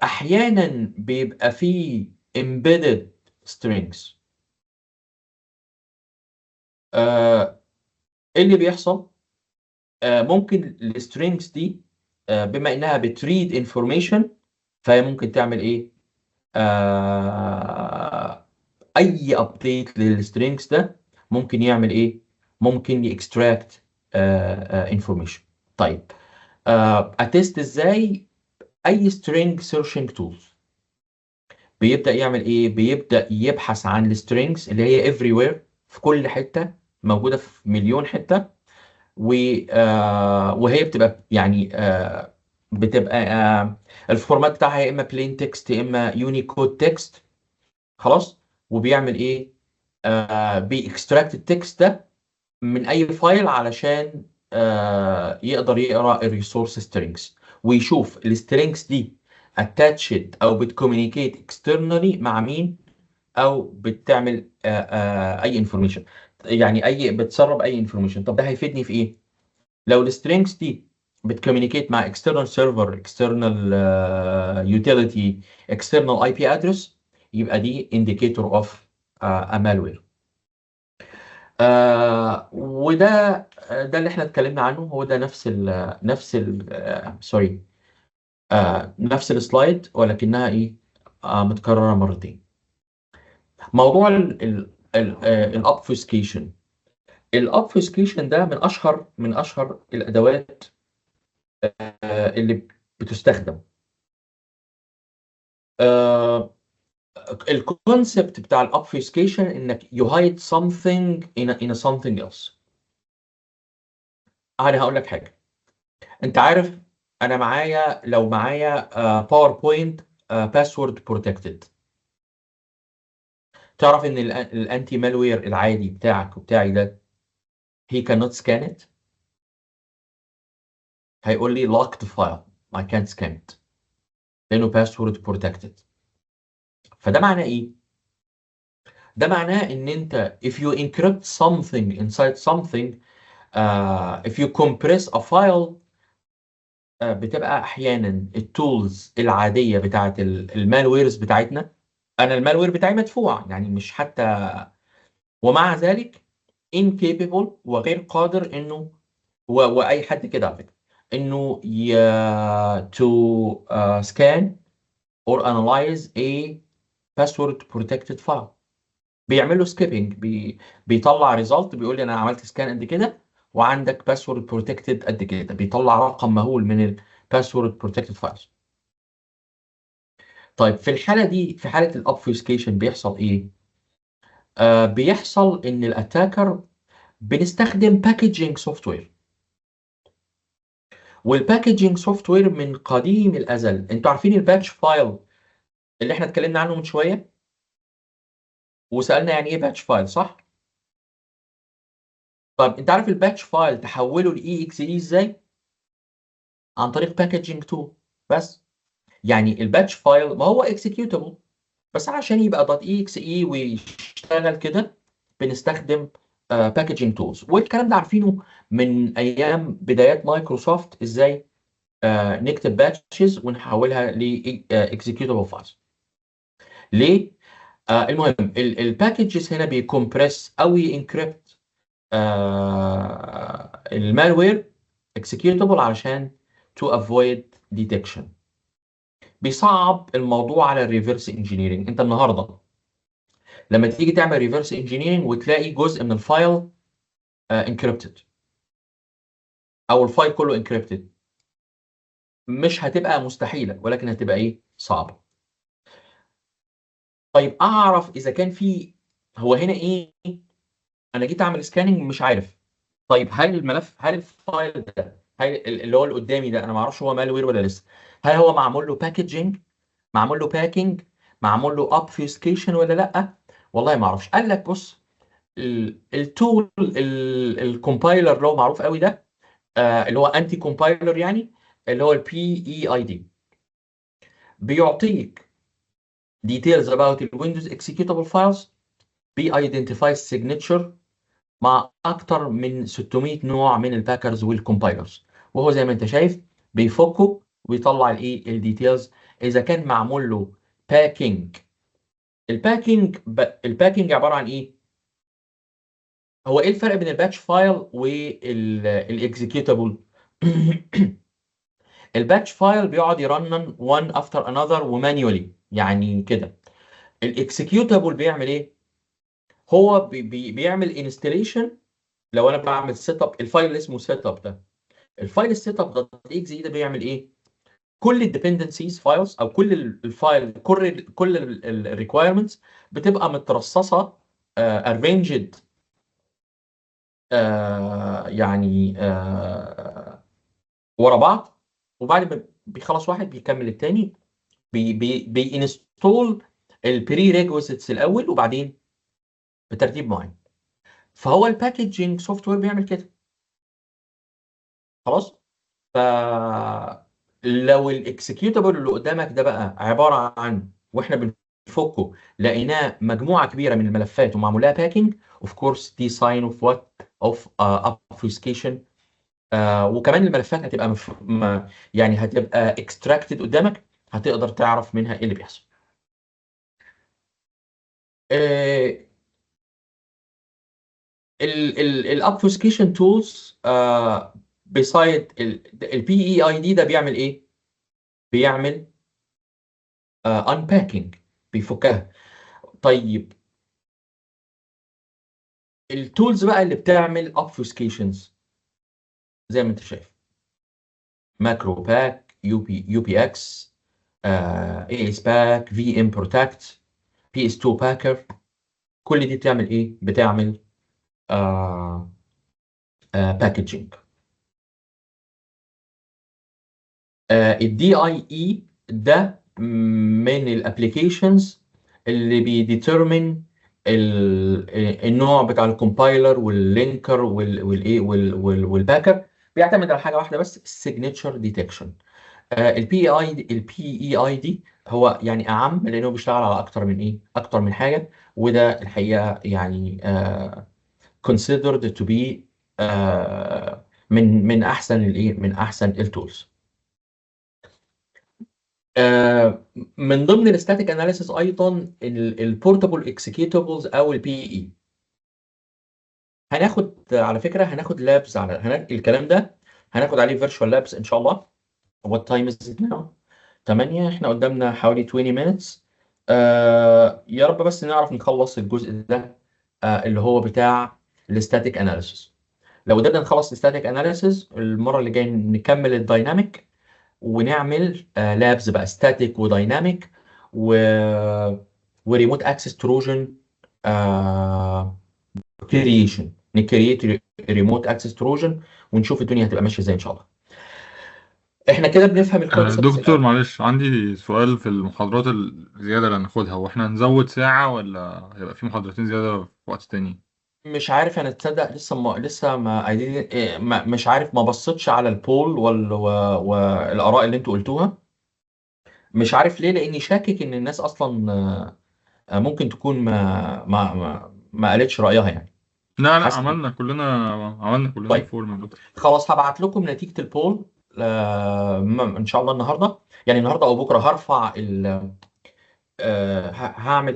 احيانا بيبقى فيه embedded strings. ايه اللي بيحصل؟ ممكن السترينجز دي بما انها بتريد انفورميشن، فهي ممكن تعمل اي ابديت للسترينجز ده ممكن يعمل ممكن يكستراكت انفورميشن. طيب اتست ازاي؟ اي string searching tools بيبدأ يعمل ايه؟ بيبدأ يبحث عن السترينجز اللي هي everywhere، في كل حتة، موجودة في مليون حتة، وهي بتبقى يعني بتبقى الفورمات بتاعها يا اما بلين تكست يا اما يونيكود تكست. خلاص. وبيعمل ايه؟ بيكستراكت التكست ده من اي فايل علشان يقدر يقرا الريسورس سترينجز، ويشوف السترينجز دي اتاتشد او بتكومينيكيت اكسترنالي مع مين، او بتعمل اي انفورميشن، يعني اي بتسرب اي انفورميشن. طب ده هيفيدني في ايه؟ لو السترينجز دي بتكومينيكيت مع external server external utility external IP address، يبقى دي indicator of a malware. وده ده اللي احنا اتكلمنا عنه، هو ده سوري، نفس السلايد ولكنها ايه، متكررة مرتين. موضوع الابفوسكيشن. الابفوسكيشن ده من اشهر الادوات اللي بتستخدم. الكونسبت بتاع الابفوسكيشن انك you hide something in a something else. انا هقول لك حاجه. انت عارف، انا لو معايا باوربوينت باسورد بروتكتد، تعرف ان الانتي مالوير العادي بتاعك وبتاعي ده he cannot scan it. هيقول لي locked file I can't scan it لانه باسورد بروتكتد. فده معناه ايه؟ ده معناه ان انت if you encrypt something inside something, if you compress a file, بتبقى احيانا التولز العاديه بتاعت المالويرز بتاعتنا. انا المالوير بتاعي مدفوع يعني مش حتى، ومع ذلك incapable وغير قادر انه واي حد كده على فكره انه to scan or analyze a password protected file. بيعمل له سكيبنج، بيطلع ريزلت بيقول لي انا عملت سكان قد كده وعندك باسورد بروتكتد قد كده، بيطلع رقم مهول من الباسورد بروتكتد فايلز. طيب في الحاله دي، في حاله الابفوسكيشن بيحصل ايه؟ بيحصل ان الاتاكر بنستخدم باكجينج سوفت وير. والباكجينج سوفت وير من قديم الازل، انتوا عارفين الباتش فايل اللي احنا اتكلمنا عنه من شويه وسالنا يعني ايه باتش فايل، صح؟ طيب انت عارف الباتش فايل تحوله لاي اكس اي ازاي؟ عن طريق باكجينج تول. بس يعني الباتش فايل ما هو اكسكيوتابل، بس عشان يبقى دوت اي اكس اي ويشتغل كده بنستخدم باكجينج تولز. والكلام ده عارفينه من ايام بدايات مايكروسوفت، ازاي نكتب باتشز ونحولها لاكسكيوتابل فايلز. ليه؟ المهم الباكجز هنا بيكمبرس او ينكريبت المالوير اكسكيوتابل علشان to avoid detection. بيصعب الموضوع على الريفرس انجينيرنج. انت النهارده لما تيجي تعمل ريفرس انجينيرنج وتلاقي جزء من الفايل انكريبتد او الفايل كله انكريبتد، مش هتبقى مستحيله ولكن هتبقى ايه، صعبه. طيب اعرف اذا كان في، هو هنا ايه، انا جيت اعمل سكاننج مش عارف. طيب هل الملف، هل الفايل ده، هل اللي هو اللي قدامي ده، انا ما اعرفش هو مالوير ولا لسه، هل هو معمول له باكجينج، معمول له باكينج، معمول له obfuscation ولا لا؟ والله ما اعرفش. قال لك بص، التول الكومبايلر اللي هو معروف قوي ده، اللي هو انتي كومبايلر يعني، اللي هو البي اي اي دي، بيعطيك details about الويندوز executable files، بيidentifies signature مع اكتر من 600 نوع من الباكرز والكومبايلرز، وهو زي ما انت شايف بيفكه ويطلع الايه، الديتيلز اذا كان معمول له باكينج. الباكينج عباره عن ايه؟ هو ايه الفرق بين الباتش فايل والاكزيكيوتابل؟ الباتش فايل بيقعد يرنن one after another ومانيولي يعني كده. الاكزيكيوتابل بيعمل ايه؟ هو بيعمل انستليشن. لو انا بعمل سيت اب الفايل اللي اسمه سيت اب ده، الفايل السيت اب دوت اكس ده بيعمل ايه؟ كل الديبندنسيز فايلز او كل الفايل كل الريكويرمنتس بتبقى مترصصه arranged يعني ورا بعض، وبعد ما بيخلص واحد بيكمل التاني، بينستول البري ريكويزيتس الاول وبعدين بترتيب معين. فهو الباكجينج سوفت وير بيعمل كده. خلاص. ف لو الاكسكيوتابل اللي قدامك ده بقى عباره عن، واحنا بنفكه لقيناه مجموعه كبيره من الملفات ومعمول لها باكينج، اوف كورس دي ساين اوف وات اوف obfuscation. وكمان الملفات هتبقى يعني هتبقى اكستراكتد قدامك، هتقدر تعرف منها ايه اللي بيحصل. الابفوسكيشن تولز بيسايد البي اي اي دي ده بيعمل ايه؟ بيعمل unpacking، بيفكها. طيب التولز بقى اللي بتعمل obfuscations زي ما انت شايف، ماكرو باك، يو بي اكس، اي اس باك، في ام بروتكت، بي اس 2 باكر، كل دي بتعمل ايه؟ بتعمل باكجينج. الدي اي اي ده من الابلكيشنز اللي بيديترمن النوع بتاع الكومبايلر واللينكر والايه والباكر. بيعتمد على حاجه واحده بس، السيجنتشر ديتكشن. البي اي دي هو يعني اعم لانه بيشتغل على اكتر من ايه، اكتر من حاجه. وده الحقيقه يعني considered to be من احسن الايه، من احسن التولز. من ضمن الستاتيك اناليسيس ايضا البورتابل اكسكيوتابلز او البي اي. هناخد على فكره، هناخد لابس على الكلام ده، هناخد عليه فيرتشوال لابس ان شاء الله. وات تايم از ات ناو؟ 8. احنا قدامنا حوالي 20 minutes. يا رب بس نعرف نخلص الجزء ده اللي هو بتاع الستاتيك اناليسيس. لو قدرنا نخلص الستاتيك اناليسيس، المره اللي جايه نكمل الدايناميك، ونعمل لابز بقى ستاتيك ودايناميك و وريموت اكسس تروجن كرييشن. نكريت ريموت اكسس تروجن ونشوف الدنيا هتبقى ماشيه ازاي ان شاء الله. احنا كده بنفهم الكونسبتس دكتور الاول. معلش عندي سؤال في المحاضرات الزيادة اللي هناخدها، واحنا هنزود ساعة ولا هيبقى في محاضرتين زيادة في وقت تاني؟ مش عارف انا، تصدق لسه ما مش عارف، ما بصيتش على البول والاراء اللي انتوا قلتوها. مش عارف ليه، لاني شاكك ان الناس اصلا ممكن تكون ما قالتش رايها يعني. لا لا، حاسس. عملنا كلنا طيب الفورم يا دكتور. خلاص، هبعت لكم نتيجة البول ان شاء الله النهارده، يعني النهارده او بكره هرفع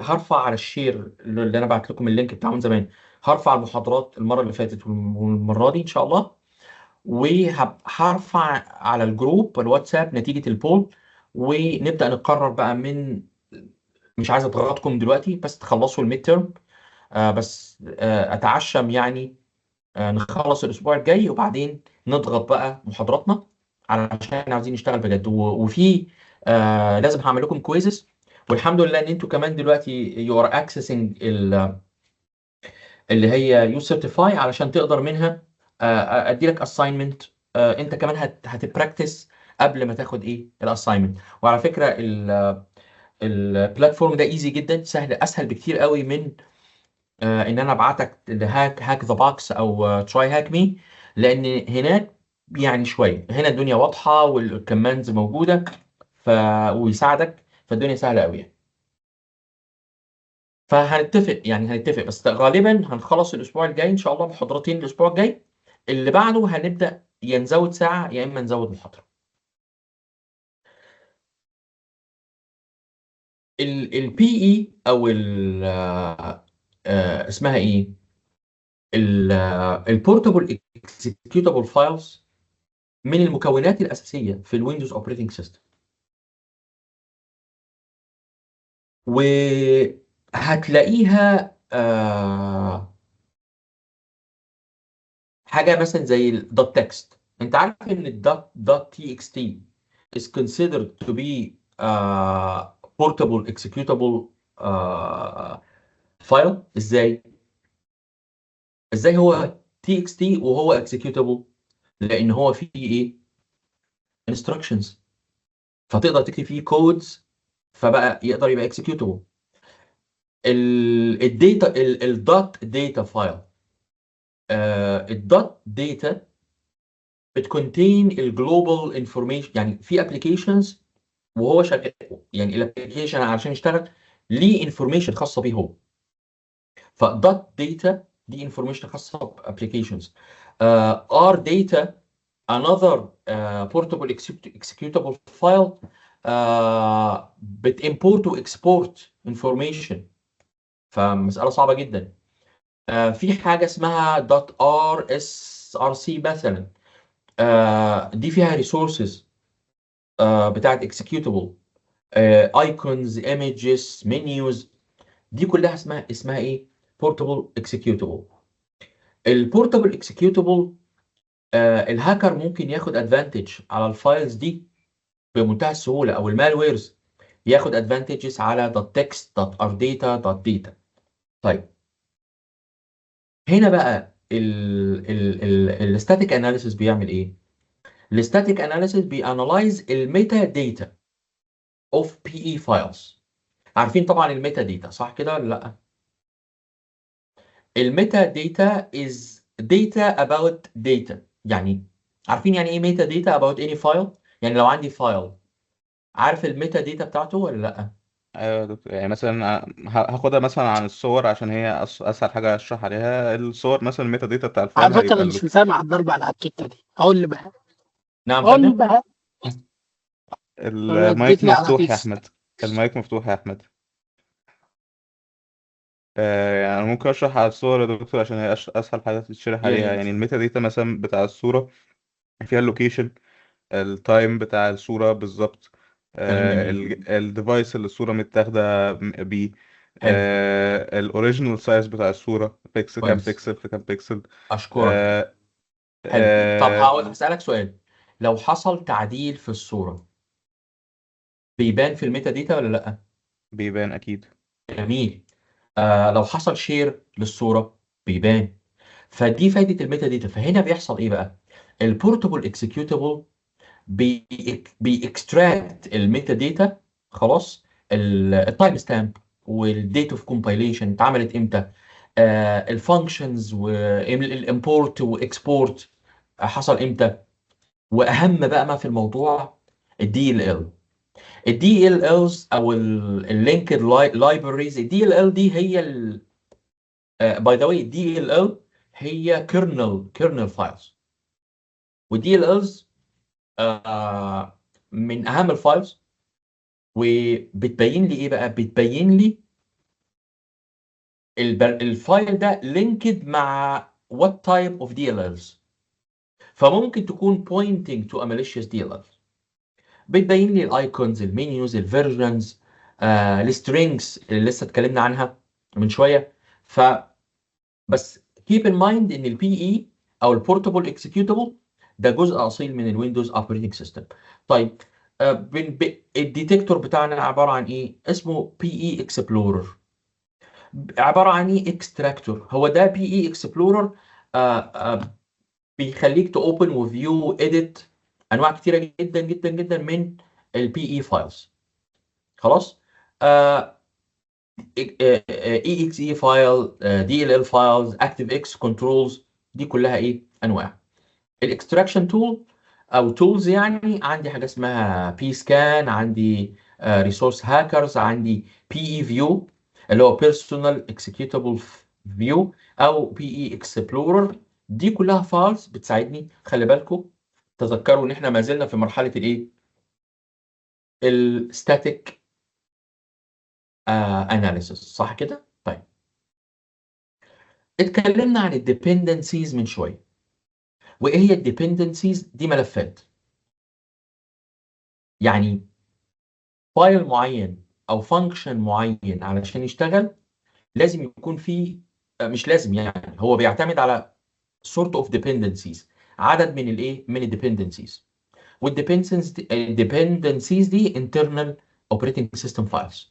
هرفع على الشير اللي انا بعت لكم اللينك بتاعه من زمان. هرفع المحاضرات المره اللي فاتت والمره دي ان شاء الله، وهرفع على الجروب الواتساب نتيجة البول، ونبدأ نقرر بقى مش عايز اضغطكم دلوقتي بس تخلصوا الميد تيرم. بس اتعشم يعني نخلص الاسبوع الجاي وبعدين نضغط بقى محاضراتنا، علشان عايزين نشتغل بجد. وفي لازم هعمل لكم كويزز. والحمد لله ان انتوا كمان دلوقتي يو ار اكسسنج اللي هي يو سيرتيفاي، علشان تقدر منها ادي لك اساينمنت. انت كمان هتبراكتس قبل ما تاخد ايه الاساينمنت. وعلى فكره البلاتفورم ده ايزي جدا، سهل، اسهل بكتير قوي من ان انا ابعتك هاك ذا بوكس او تراي هاك مي. لان هناك يعني شويه، هنا الدنيا واضحه والكماندز موجوده ف ويساعدك، فالدنيا سهله قوي يعني. فهنتفق يعني، هنتفق بس غالبا هنخلص الاسبوع الجاي ان شاء الله، محاضرتين الاسبوع الجاي. اللي بعده هنبدا يا نزود ساعه يا اما نزود محاضره. البي اي او اسمها ايه، البورتابل اكزيكيوتابل فايلز، من المكونات الاساسيه في الويندوز اوبريتنج سيستم. وهتلاقيها حاجه مثلا زي الدوت تكست. انت عارف ان الدوت تي اكس تي is considered to be portable executable file. ازاي هو txt وهو executable؟ لان هو فيه ايه؟ instructions، فتقدر تكتب فيه codes فبقى يقدر يبقى executable. الداتا الدوت داتا فايل، الدوت داتا بتكونتين الجلوبال انفورميشن، يعني في ابلكيشنز وهو شغال، يعني الابلكيشن عشان يشتغل ليه انفورميشن خاصه بيه هو، فدوت داتا دي انفورميشن خاصه بابلكيشنز. ار داتا another portable executable file بتimport واكسبورت انفورميشن، فمساله صعبه جدا. في حاجه اسمها دوت ار اس ار سي مثلا، دي فيها ريسورسز بتاعت executable، ايكونز ايمجز منيوز، دي كلها اسمها ايه؟ بورتبل اكسكيوتبل. البورتبل اكسكيوتبل الهاكر ممكن ياخد ادفانتج على الفايلز دي بمنتهى السهوله، او المالويرز ياخد ادفانتجز على .text .rdata. طيب هنا بقى الستاتيك اناليسيس بيعمل ايه؟ الستاتيك اناليسيس بيانلايز الميتا داتا اوف بي اي فايلز. عارفين طبعا الميتا داتا صح كده ولا لا؟ الميتا داتا is data about data. يعني عارفين يعني ايه ميتا داتا about any file؟ يعني لو عندي فايل، عارف الميتا داتا بتاعته ولا لا؟ ايوه يا دكتور، يعني مثلا هاخدها مثلا عن الصور عشان هي اسهل حاجه اشرح عليها. الصور مثلا الميتا داتا بتاع الفايل على فكرة هيبقى أنا مش مسامع الضرب على التوتة دي، أقول اللي بقى نعم أقول اللي فندم؟ بقى المايك رديت لي على مفتوح يا فيس. احمد، المايك مفتوح يا احمد. يعني أنا ممكن اشرح على الصور يا دكتور عشان هي اسهل حاجه تتشرح يا عليها. ريت. يعني الميتا داتا مثلا بتاع الصوره فيها اللوكيشن، التايم بتاع الصورة بالظبط، كلام جميل. الديفايس اللي الصورة متاخدة بيه، حلو. الاوريجينال سايز بتاع الصورة، كام كويس. بيكسل في كام بيكسل. اشكرك. آه، حلو. طب آه، هسألك سؤال، لو حصل تعديل في الصورة بيبان في الميتا داتا ولا لا؟ بيبان أكيد. جميل. لو حصل شير للصورة بيبان. فدي فايدة الميتا داتا. فهنا بيحصل ايه بقى؟ البورتبل اكسكيوتبل بيكستراكت الميتا داتا، خلاص، التايم ستامب والديت اوف كومبايليشن اتعملت امتى، الفانكشنز والامبورت واكسبورت حصل امتى، واهم بقى ما في الموضوع الدي ال ال. الدي ال الز او اللينكد لايبريز، الدي ال ال دي هي باي ذا واي الدي ال ال هي كيرنل فايلز، والدي ال الز من اهم الفايلز، وبتبين لي ايه بقى؟ بتبين لي الفايل ده لينكد مع what type of DLLs. فممكن تكون pointing to a malicious DLL. بتبين لي الايكونز المنيوز الفيرجنز السترينجز اللي لسه اتكلمنا عنها من شويه. بس keep in mind ان البي اي او البورتبل اكسكيوتبل ده جزء اصيل من الويندوز اوبريتنج سيستم. طيب الديتكتور بتاعنا عباره عن ايه؟ اسمه بي اي اكسبلورر. عباره عن ايه؟ اكستراكتور. هو ده بي اي اكسبلورر بيخليك تopen وفيو edit انواع كتيره جدا جدا جدا من البي اي فايلز. خلاص. اي اكس اي فايل، دي ال ال فايلز، اكتيف اكس كنترولز، دي كلها ايه؟ انواع. الاكستراكشن تول او تولز، يعني عندي حاجه اسمها بي سكان، عندي ريسورس هاكرز، عندي بي اي فيو اللي هو بيرسونال اكسكيوتابل فيو، او بي اي اكسبلورر. دي كلها فايلز بتساعدني. خلي بالكم، تذكروا ان احنا ما زلنا في مرحله الايه؟ الستاتيك اناليسيس، صح كده؟ طيب اتكلمنا عن الديبندنسيز من شويه. وايه هي الديبندنسيز دي؟ ملفات. يعني فايل معين او فانكشن معين علشان يشتغل لازم يكون فيه، مش لازم، يعني هو بيعتمد على sort of dependencies، عدد من الايه؟ من الديبندنسيز. والdependencies دي internal operating system files،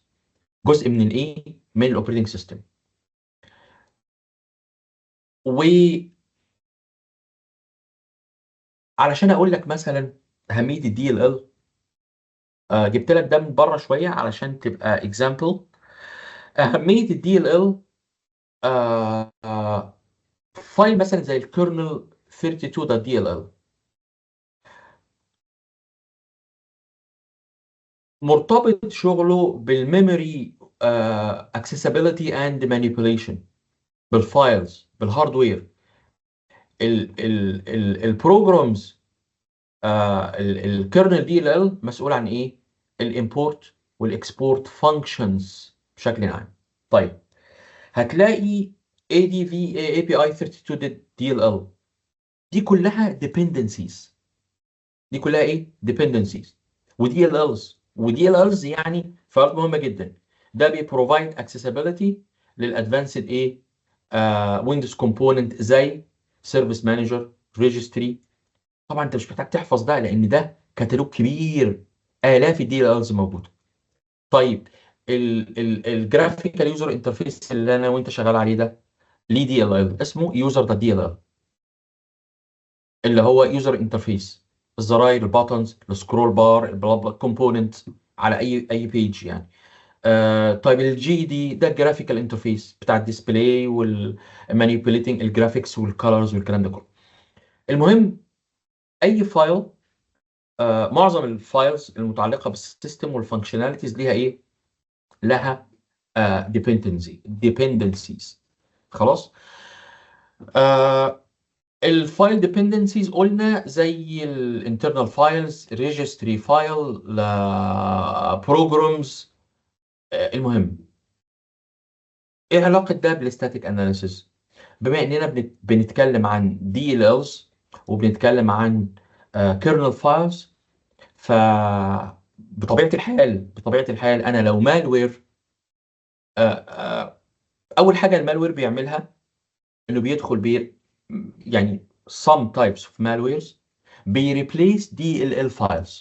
جزء من الايه، من الاوبريتنج سيستم. وعلشان اقول لك مثلا اهميه الدي ال ال، جبت لك ده من بره شويه علشان تبقى اكزامبل. اهميه الدي ال ال، فايل مثلا زي الكيرنل 32.dll مرتبط شغله بالميموري accessibility and manipulation، بالفايلز، بالهاردوير. البروجرامز، الكيرنل دي ال ال مسؤول عن ايه؟ الامبورت والاكسبورت فانكشنز بشكل عام. طيب هتلاقي ADV API 32 DLL دي كلها dependencies، دي كلها ايه؟ dependencies ودي ال الز، ودي ال الز يعني فايلات مهمه جدا. ده بيبروفايد accessibility للادفانسد ايه؟ ويندوز كومبوننت زي سيرفيس مانجر، ريجستري. طبعا انت مش محتاج تحفظ ده لان ده كتالوج كبير، الاف الدي ال الز موجوده. طيب الجرافيكال يوزر انترفيس اللي انا وانت شغال عليه ده ليه دي ال ال اسمه يوزر ده دي ال ال، اللي هو يوزر انترفيس، الزراير، الباتنز، السكرول بار، الكومبوننت على اي بيج يعني. طيب الجي دي ده الجرافيكال انترفيس بتاع الديسبلاي والمانيبيوليتنج الجرافيكس والكالرز والكلام ده كله. المهم اي فايل، معظم الفايلز المتعلقه بالسيستم والفانكشناليتيز ليها ايه؟ لها dependencies. خلاص. الفايل dependencies قلنا زي الانترنال فايلز، ريجستري فايل، بروجرامز. المهم ايه علاقه ده بالستاتيك اناليسيس؟ بما اننا بنتكلم عن دي ال الز وبنتكلم عن كيرنل فايلز، بطبيعه الحال انا لو مالوير، اول حاجه المالوير بيعملها انه بيدخل يعني some types of malwares replace DLL files،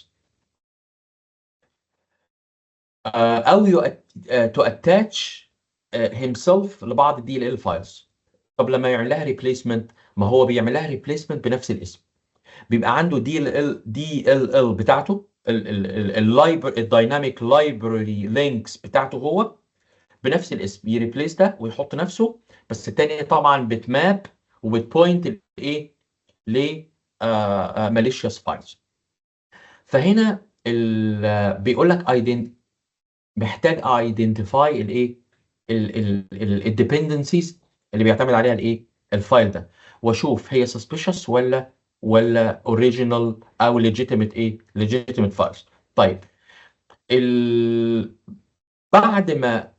او to attach himself لبعض DLL files. طب لما يعمل لها ريبليسمنت، ما هو بيعمل لها ريبليسمنت بنفس الاسم، بيبقى عنده DLL بتاعته، الدايناميك لايبراري لينكس بتاعته هو بنفس الاسم، يريبليس ده ويحط نفسه، بس التاني طبعا بتماب وبتبوينت لايه؟ ل malicious files. فهنا بيقول لك محتاج ايدنتيفاي الايه؟ الديبندنسيز اللي بيعتمد عليها الايه؟ الفايل ده، واشوف هي suspicious ولا اوريجينال او legitimate ايه؟ legitimate files. طيب بعد ما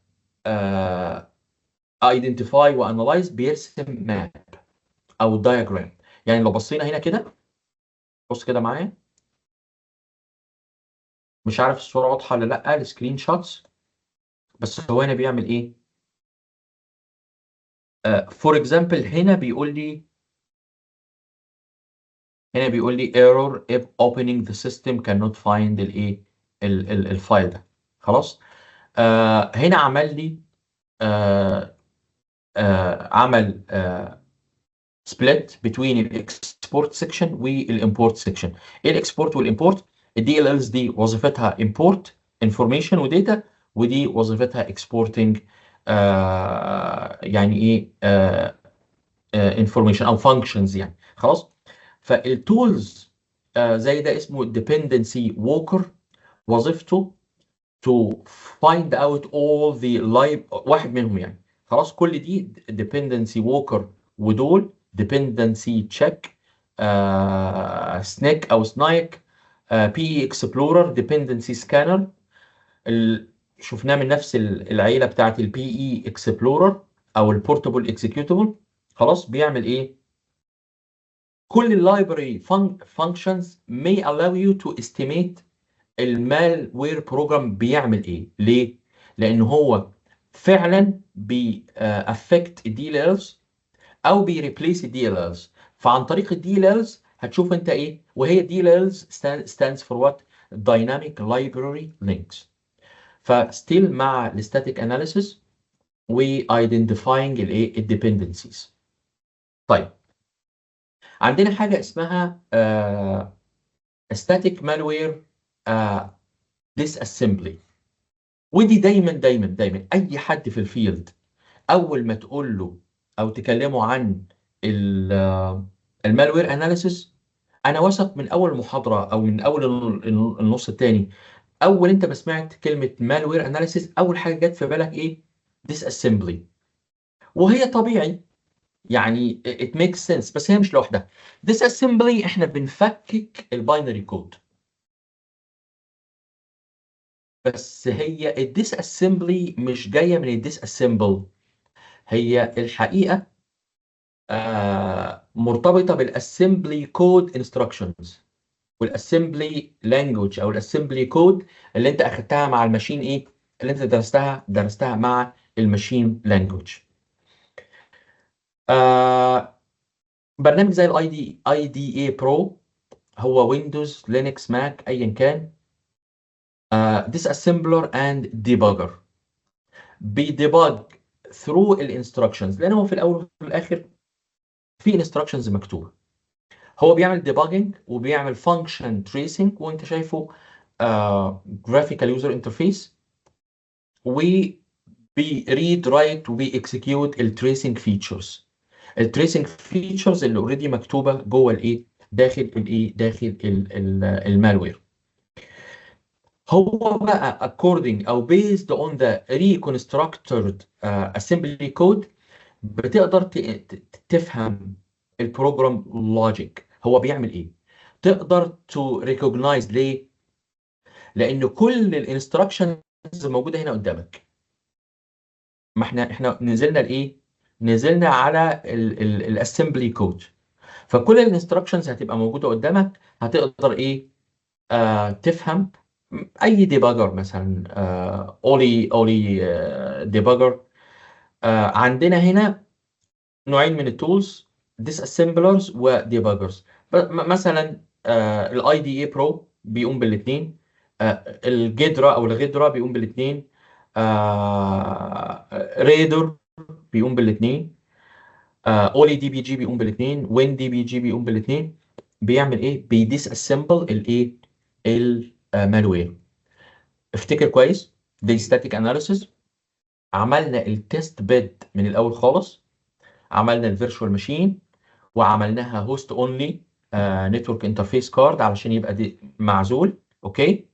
ايدنتيفاي وانالايز بيرسم ماب او دايجرام. يعني لو بصينا هنا كده، بص كده معايا، مش عارف الصوره واضحه ولا لا، السكرين شوتس، بس هو هنا بيعمل ايه؟ فور اكزامبل هنا بيقول لي error if opening the system cannot find الايه؟ الفايل ده. خلاص. هنا عمل لي عمل split between الاكسبورت سيكشن والامبورت سيكشن. ايه الاكسبورت والامبورت؟ الدي ال الز دي وظيفتها import information وداتا، ودي وظيفتها exporting يعني ايه information او functions يعني. خلاص. فالتولز زي ده اسمه dependency walker، وظيفته to find out all the واحد منهم يعني. خلاص. كل دي dependency walker، ودول dependency check، snake او سنايك، PE explorer، dependency scanner. شفناه من نفس العيله بتاعت البي اي اكسبلورر او البورتبل اكزيكيوتبل. خلاص. بيعمل ايه؟ كل اللايبرري functions may allow you to estimate المالوير بروجرام بيعمل ايه. ليه؟ لان هو فعلا بيأفكت الدي ال الز او بيريبليس الدي ال الز. فعن طريق الدي ال الز هتشوف انت ايه، وهي DLLs stands for what؟ Dynamic Library Links. فستيل مع الستاتيك اناليسيس وايدنتيفاينج الايه الديبندنسيز. طيب عندنا حاجه اسمها static malware disassembly. ودي دايما اي حد في الفيلد اول ما تقول له او تكلمه عن المالوير اناليسيس، انا واثق من اول محاضره او من اول النص الثاني، اول انت ما سمعت كلمه مالوير اناليسيس اول حاجه جت في بالك ايه؟ ديس اسمبلي. وهي طبيعي يعني it makes sense، بس هي مش لوحدها. ديس اسمبلي احنا بنفكك الباينري كود، بس هي الديس اسمبلي مش جايه من الديس اسمبل، هي الحقيقه مرتبطه بالاسمبلي كود انستراكشنز والاسمبلي لانجوج او الاسمبلي كود اللي انت اخدتها مع الماشين ايه، اللي انت درستها مع الماشين لانجوج. برنامج زي اي دي اي برو، هو ويندوز لينكس ماك ايا كان، ديس اسمبلر اند ديباجر، بيديباج ثرو الانستراكشنز، لان هو في الاول وفي الاخر في انستراكشنز مكتوبه. هو بيعمل ديباجنج وبيعمل فانكشن تريسنج، وانت شايفه جرافيكال يوزر انترفيس، وبيريد رايت وبيكسكيوت التريسنج فيتشرز. التريسنج فيتشرز اللي اوريدي مكتوبه جوه الايه، داخل المالوير. هو بقى according او based on the reconstructed assembly code بتقدر تفهم البروجرام لوجيك هو بيعمل ايه، تقدر to recognize. ليه؟ لان كل الانستراكشنز موجوده هنا قدامك. ما احنا نزلنا لايه؟ نزلنا على الاسمبلي كود، فكل الانستراكشنز هتبقى موجوده قدامك، هتقدر ايه؟ تفهم اي ديباجر مثلا، اولي ديباجر. عندنا هنا نوعين من التولز، ديس اسمبلرز وديباجرز. مثلا الاي دي اي برو بيقوم بالاثنين، الجدرا او الغدرا بيقوم بالاثنين، ريدر بيقوم بالاثنين، اولي دي بي جي بيقوم بالاثنين، وين دي بي جي بيقوم بالاثنين. بيعمل ايه؟ بيديس اسمبل الايه؟ المالوير. افتكر كويس، دي ستاتيك اناليسيس، عملنا التست بيد من الاول خالص، عملنا الفيرتشوال ماشين، وعملناها هوست اونلي نتورك انترفيس كارد علشان يبقى دي معزول، اوكي.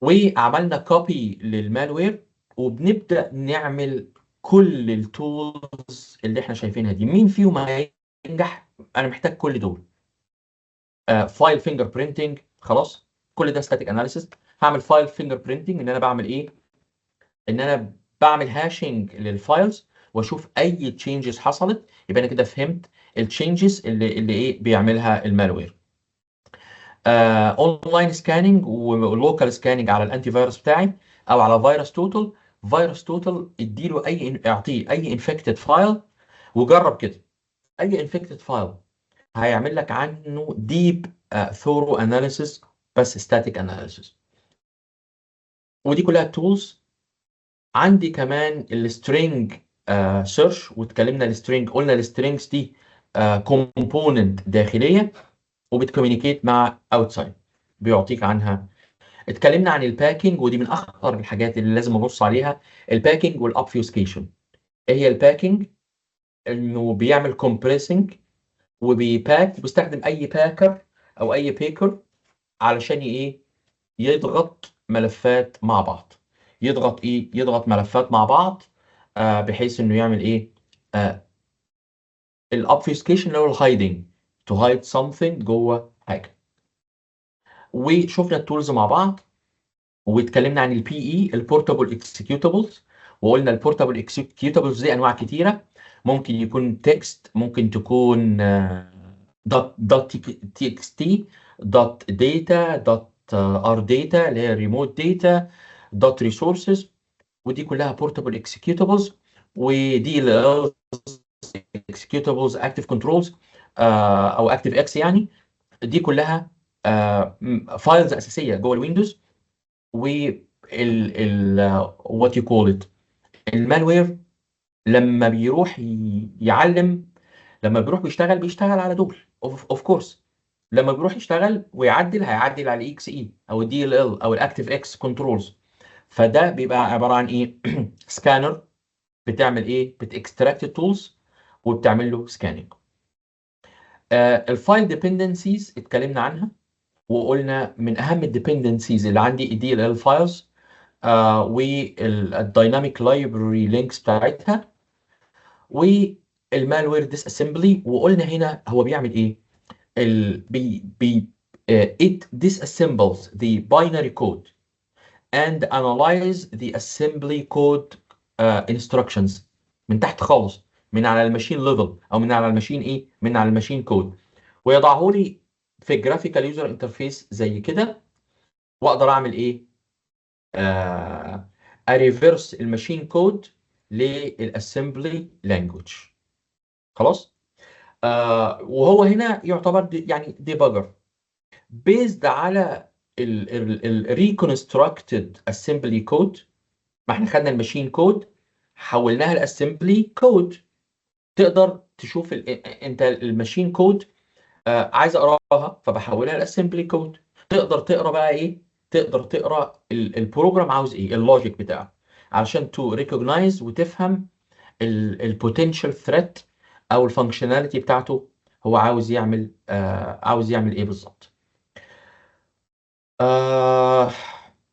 وعملنا كوبي للمالوير، وبنبدا نعمل كل التولز اللي احنا شايفينها دي. مين فيهم هينجح؟ انا محتاج كل دول. فايل فينجر برينتنج، خلاص كل ده ستاتيك اناليسيس. هعمل فايل فينجر برينتنج، ان انا بعمل ايه؟ ان انا بعمل هاشنج للفايلز واشوف اي تشينجز حصلت، يبقى انا كده فهمت التشينجز اللي ايه بيعملها المالوير. اونلاين سكاننج ولوكال سكاننج على الانتي فيروس بتاعي او على فيروس توتال. فيروس توتال اديله اعطيه اي انفكتد فايل وجرب كده. اي انفكتد فايل هيعمل لك عنه ديب ثورو اناليسيس، بس ستاتيك اناليسيس. ودي كلها تولز. عندي كمان السترينج سيرش، واتكلمنا السترينج، قلنا السترينجز دي كومبوننت داخليه وبتكومينيكيت مع اوتسايد بيعطيك عنها. اتكلمنا عن الباكينج، ودي من اخطر الحاجات اللي لازم ابص عليها، الباكينج والابفيوسكيشن. ايه هي الباكينج؟ انه بيعمل كومبريسنج وبيباك، بيستخدم اي باكر او اي بيكر علشان ايه؟ يضغط ملفات مع بعض. يضغط ايه؟ يضغط ملفات مع بعض بحيث انه يعمل ايه؟ الابفيسكيشن اللي هو الهايدنج، تو هايد something جوه حاجه. وشفنا التولز مع بعض، واتكلمنا عن البي اي، البورتابل اكسكيوتابلز، وقلنا البورتابل اكسكيوتابلز دي انواع كتيره، ممكن يكون تكست، ممكن تكون دوت تي اكس تي، دوت داتا، دوت ار داتا اللي هي ريموت داتا، دوت ريسورسز. ودي كلها بورتابل اكسكيوتابلز. ودي اكسكيوتابلز اكتيف كنترولز، او اكتيف اكس يعني. دي كلها فايلز اساسيه جوه الويندوز. وات يو كول ات المالوير لما بيروح يعلم، لما بيروح بيشتغل على دول اوف كورس. لما بيروح يشتغل ويعدل هيعدل على الاكس اي او الدي ال ال او الاكتيف اكس كنترولز. فده بيبقى عباره عن ايه؟ سكانر بتعمل ايه؟ بتكستراكت التولز وبتعمل له سكاننج. الفايل ديبندنسيز اتكلمنا عنها وقلنا من اهم الديبندنسيز اللي عندي الدي ال ال فايلز والدايناميك لايبراري لينكس بتاعتها والمالوير ديس اسمبلي. وقلنا هنا هو بيعمل ايه؟ it disassembles the binary code and analyze the assembly code instructions من تحت خالص، من على الماشين ليفل او من على الماشين ايه؟ من على الماشين كود، ويضعه لي في الجرافيكال يوزر انترفيس زي كده. واقدر اعمل ايه؟ اريفرس الماشين كود للاسمبلي لانجوج. خلاص. وهو هنا يعتبر يعني ديباجر بيزد على الريكونستراكتد اسمبلي كود. ما احنا خدنا الماشين كود حولناها لاسمبلي كود. تقدر تشوف انت الماشين كود عايز اقراها فبحولها لاسمبلي كود. تقدر تقرا بقى ايه؟ تقدر تقرا البروجرام عاوز ايه، اللوجيك بتاعه، علشان تو ريكوجنايز وتفهم البوتنشال ثريت او الفانكشناليتي بتاعته. هو عاوز يعمل ايه بالظبط.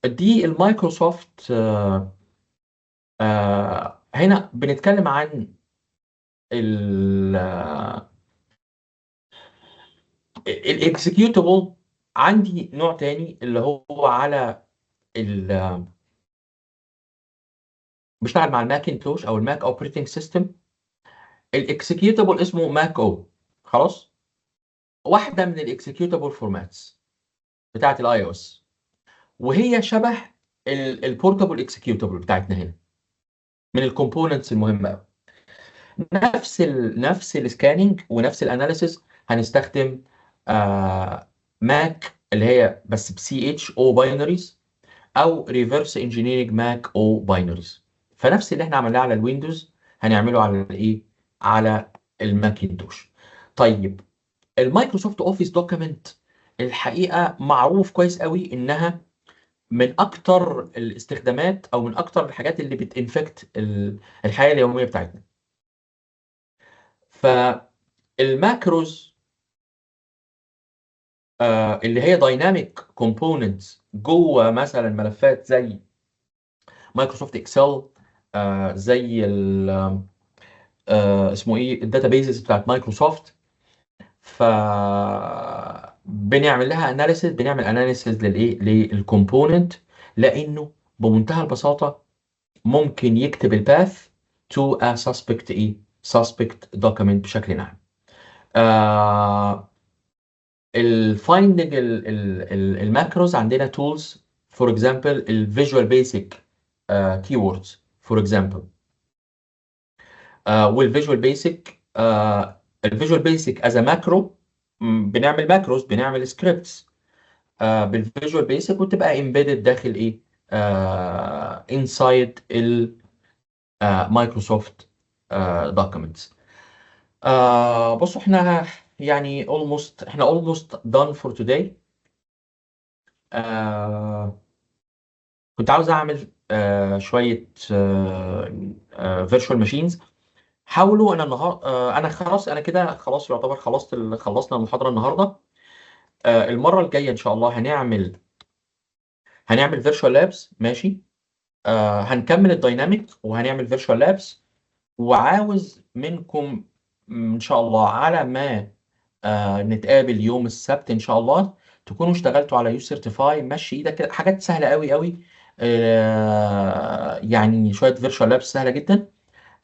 دي المايكروسوفت. هنا بنتكلم عن الاكسكيوتابل. عندي نوع تاني اللي هو على بيشتغل مع الماكنتوش او الماك اوبريتنج سيستم. الاكسكيوتابل اسمه ماك او. خلاص. واحده من الاكسكيوتابل فورماتس بتاعت الاي او اس، وهي شبه البورتابل اكسكيوتابل بتاعتنا هنا، من الكومبوننتس المهمه قوي. نفس السكاننج ونفس الاناليسيس. هنستخدم ماك اللي هي بس بسي اتش او باينريز، او ريفرس انجينيرنج ماك او باينريز. فنفس اللي احنا عملناه على الويندوز هنعمله على الايه؟ على الماكنتوش. طيب المايكروسوفت اوفيس دوكيمنت الحقيقه معروف كويس قوي انها من اكتر الاستخدامات او من اكتر الحاجات اللي بتنفكت الحياه اليوميه بتاعتنا. فالماكروز اللي هي دايناميك كومبوننتس جوه مثلا ملفات زي مايكروسوفت اكسل، زي اسمه ايه الداتابيزز بتاعت مايكروسوفت. ف بنعمل لها اناليسيس، بنعمل اناليسيس للايه؟ للكومبوننت، لانه بمنتهى البساطه ممكن يكتب الباث to a suspect ايه؟ suspect document بشكل عام. الفايندنج الماكروز عندنا تولز فور اكزامبل الفيجوال بيسك كيوردز فور اكزامبل. والفيجوال بيسك الفيجوال بيسك از ماكرو بنعمل ماكروز، بنعمل سكريبتس بالفيجوال بيسك وتبقى امبيدد داخل ايه؟ انسايد المايكروسوفت دوكيومنتس. بصوا احنا يعني احنا almost done for today. كنت عاوز اعمل شويه فيرتشوال ماشينز. حاولوا. انا النهارده انا خلاص، انا كده خلاص يعتبر خلصنا المحاضره النهارده. المره الجايه ان شاء الله هنعمل فيرتشوال لابس. ماشي. هنكمل الدايناميك وهنعمل فيرتشوال لابس. وعاوز منكم ان شاء الله على ما نتقابل يوم السبت ان شاء الله تكونوا اشتغلتوا على يو سيرتيفاي. مشي ايدك كده، حاجات سهله قوي قوي. يعني شويه فيرتشوال لابس سهله جدا.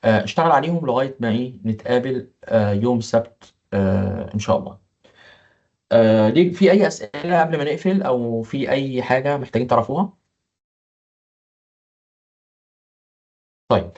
اشتغل عليهم لغايه ما ايه؟ نتقابل يوم السبت ان شاء الله. دي في اي اسئله قبل ما نقفل او في اي حاجه محتاجين تعرفوها؟ طيب.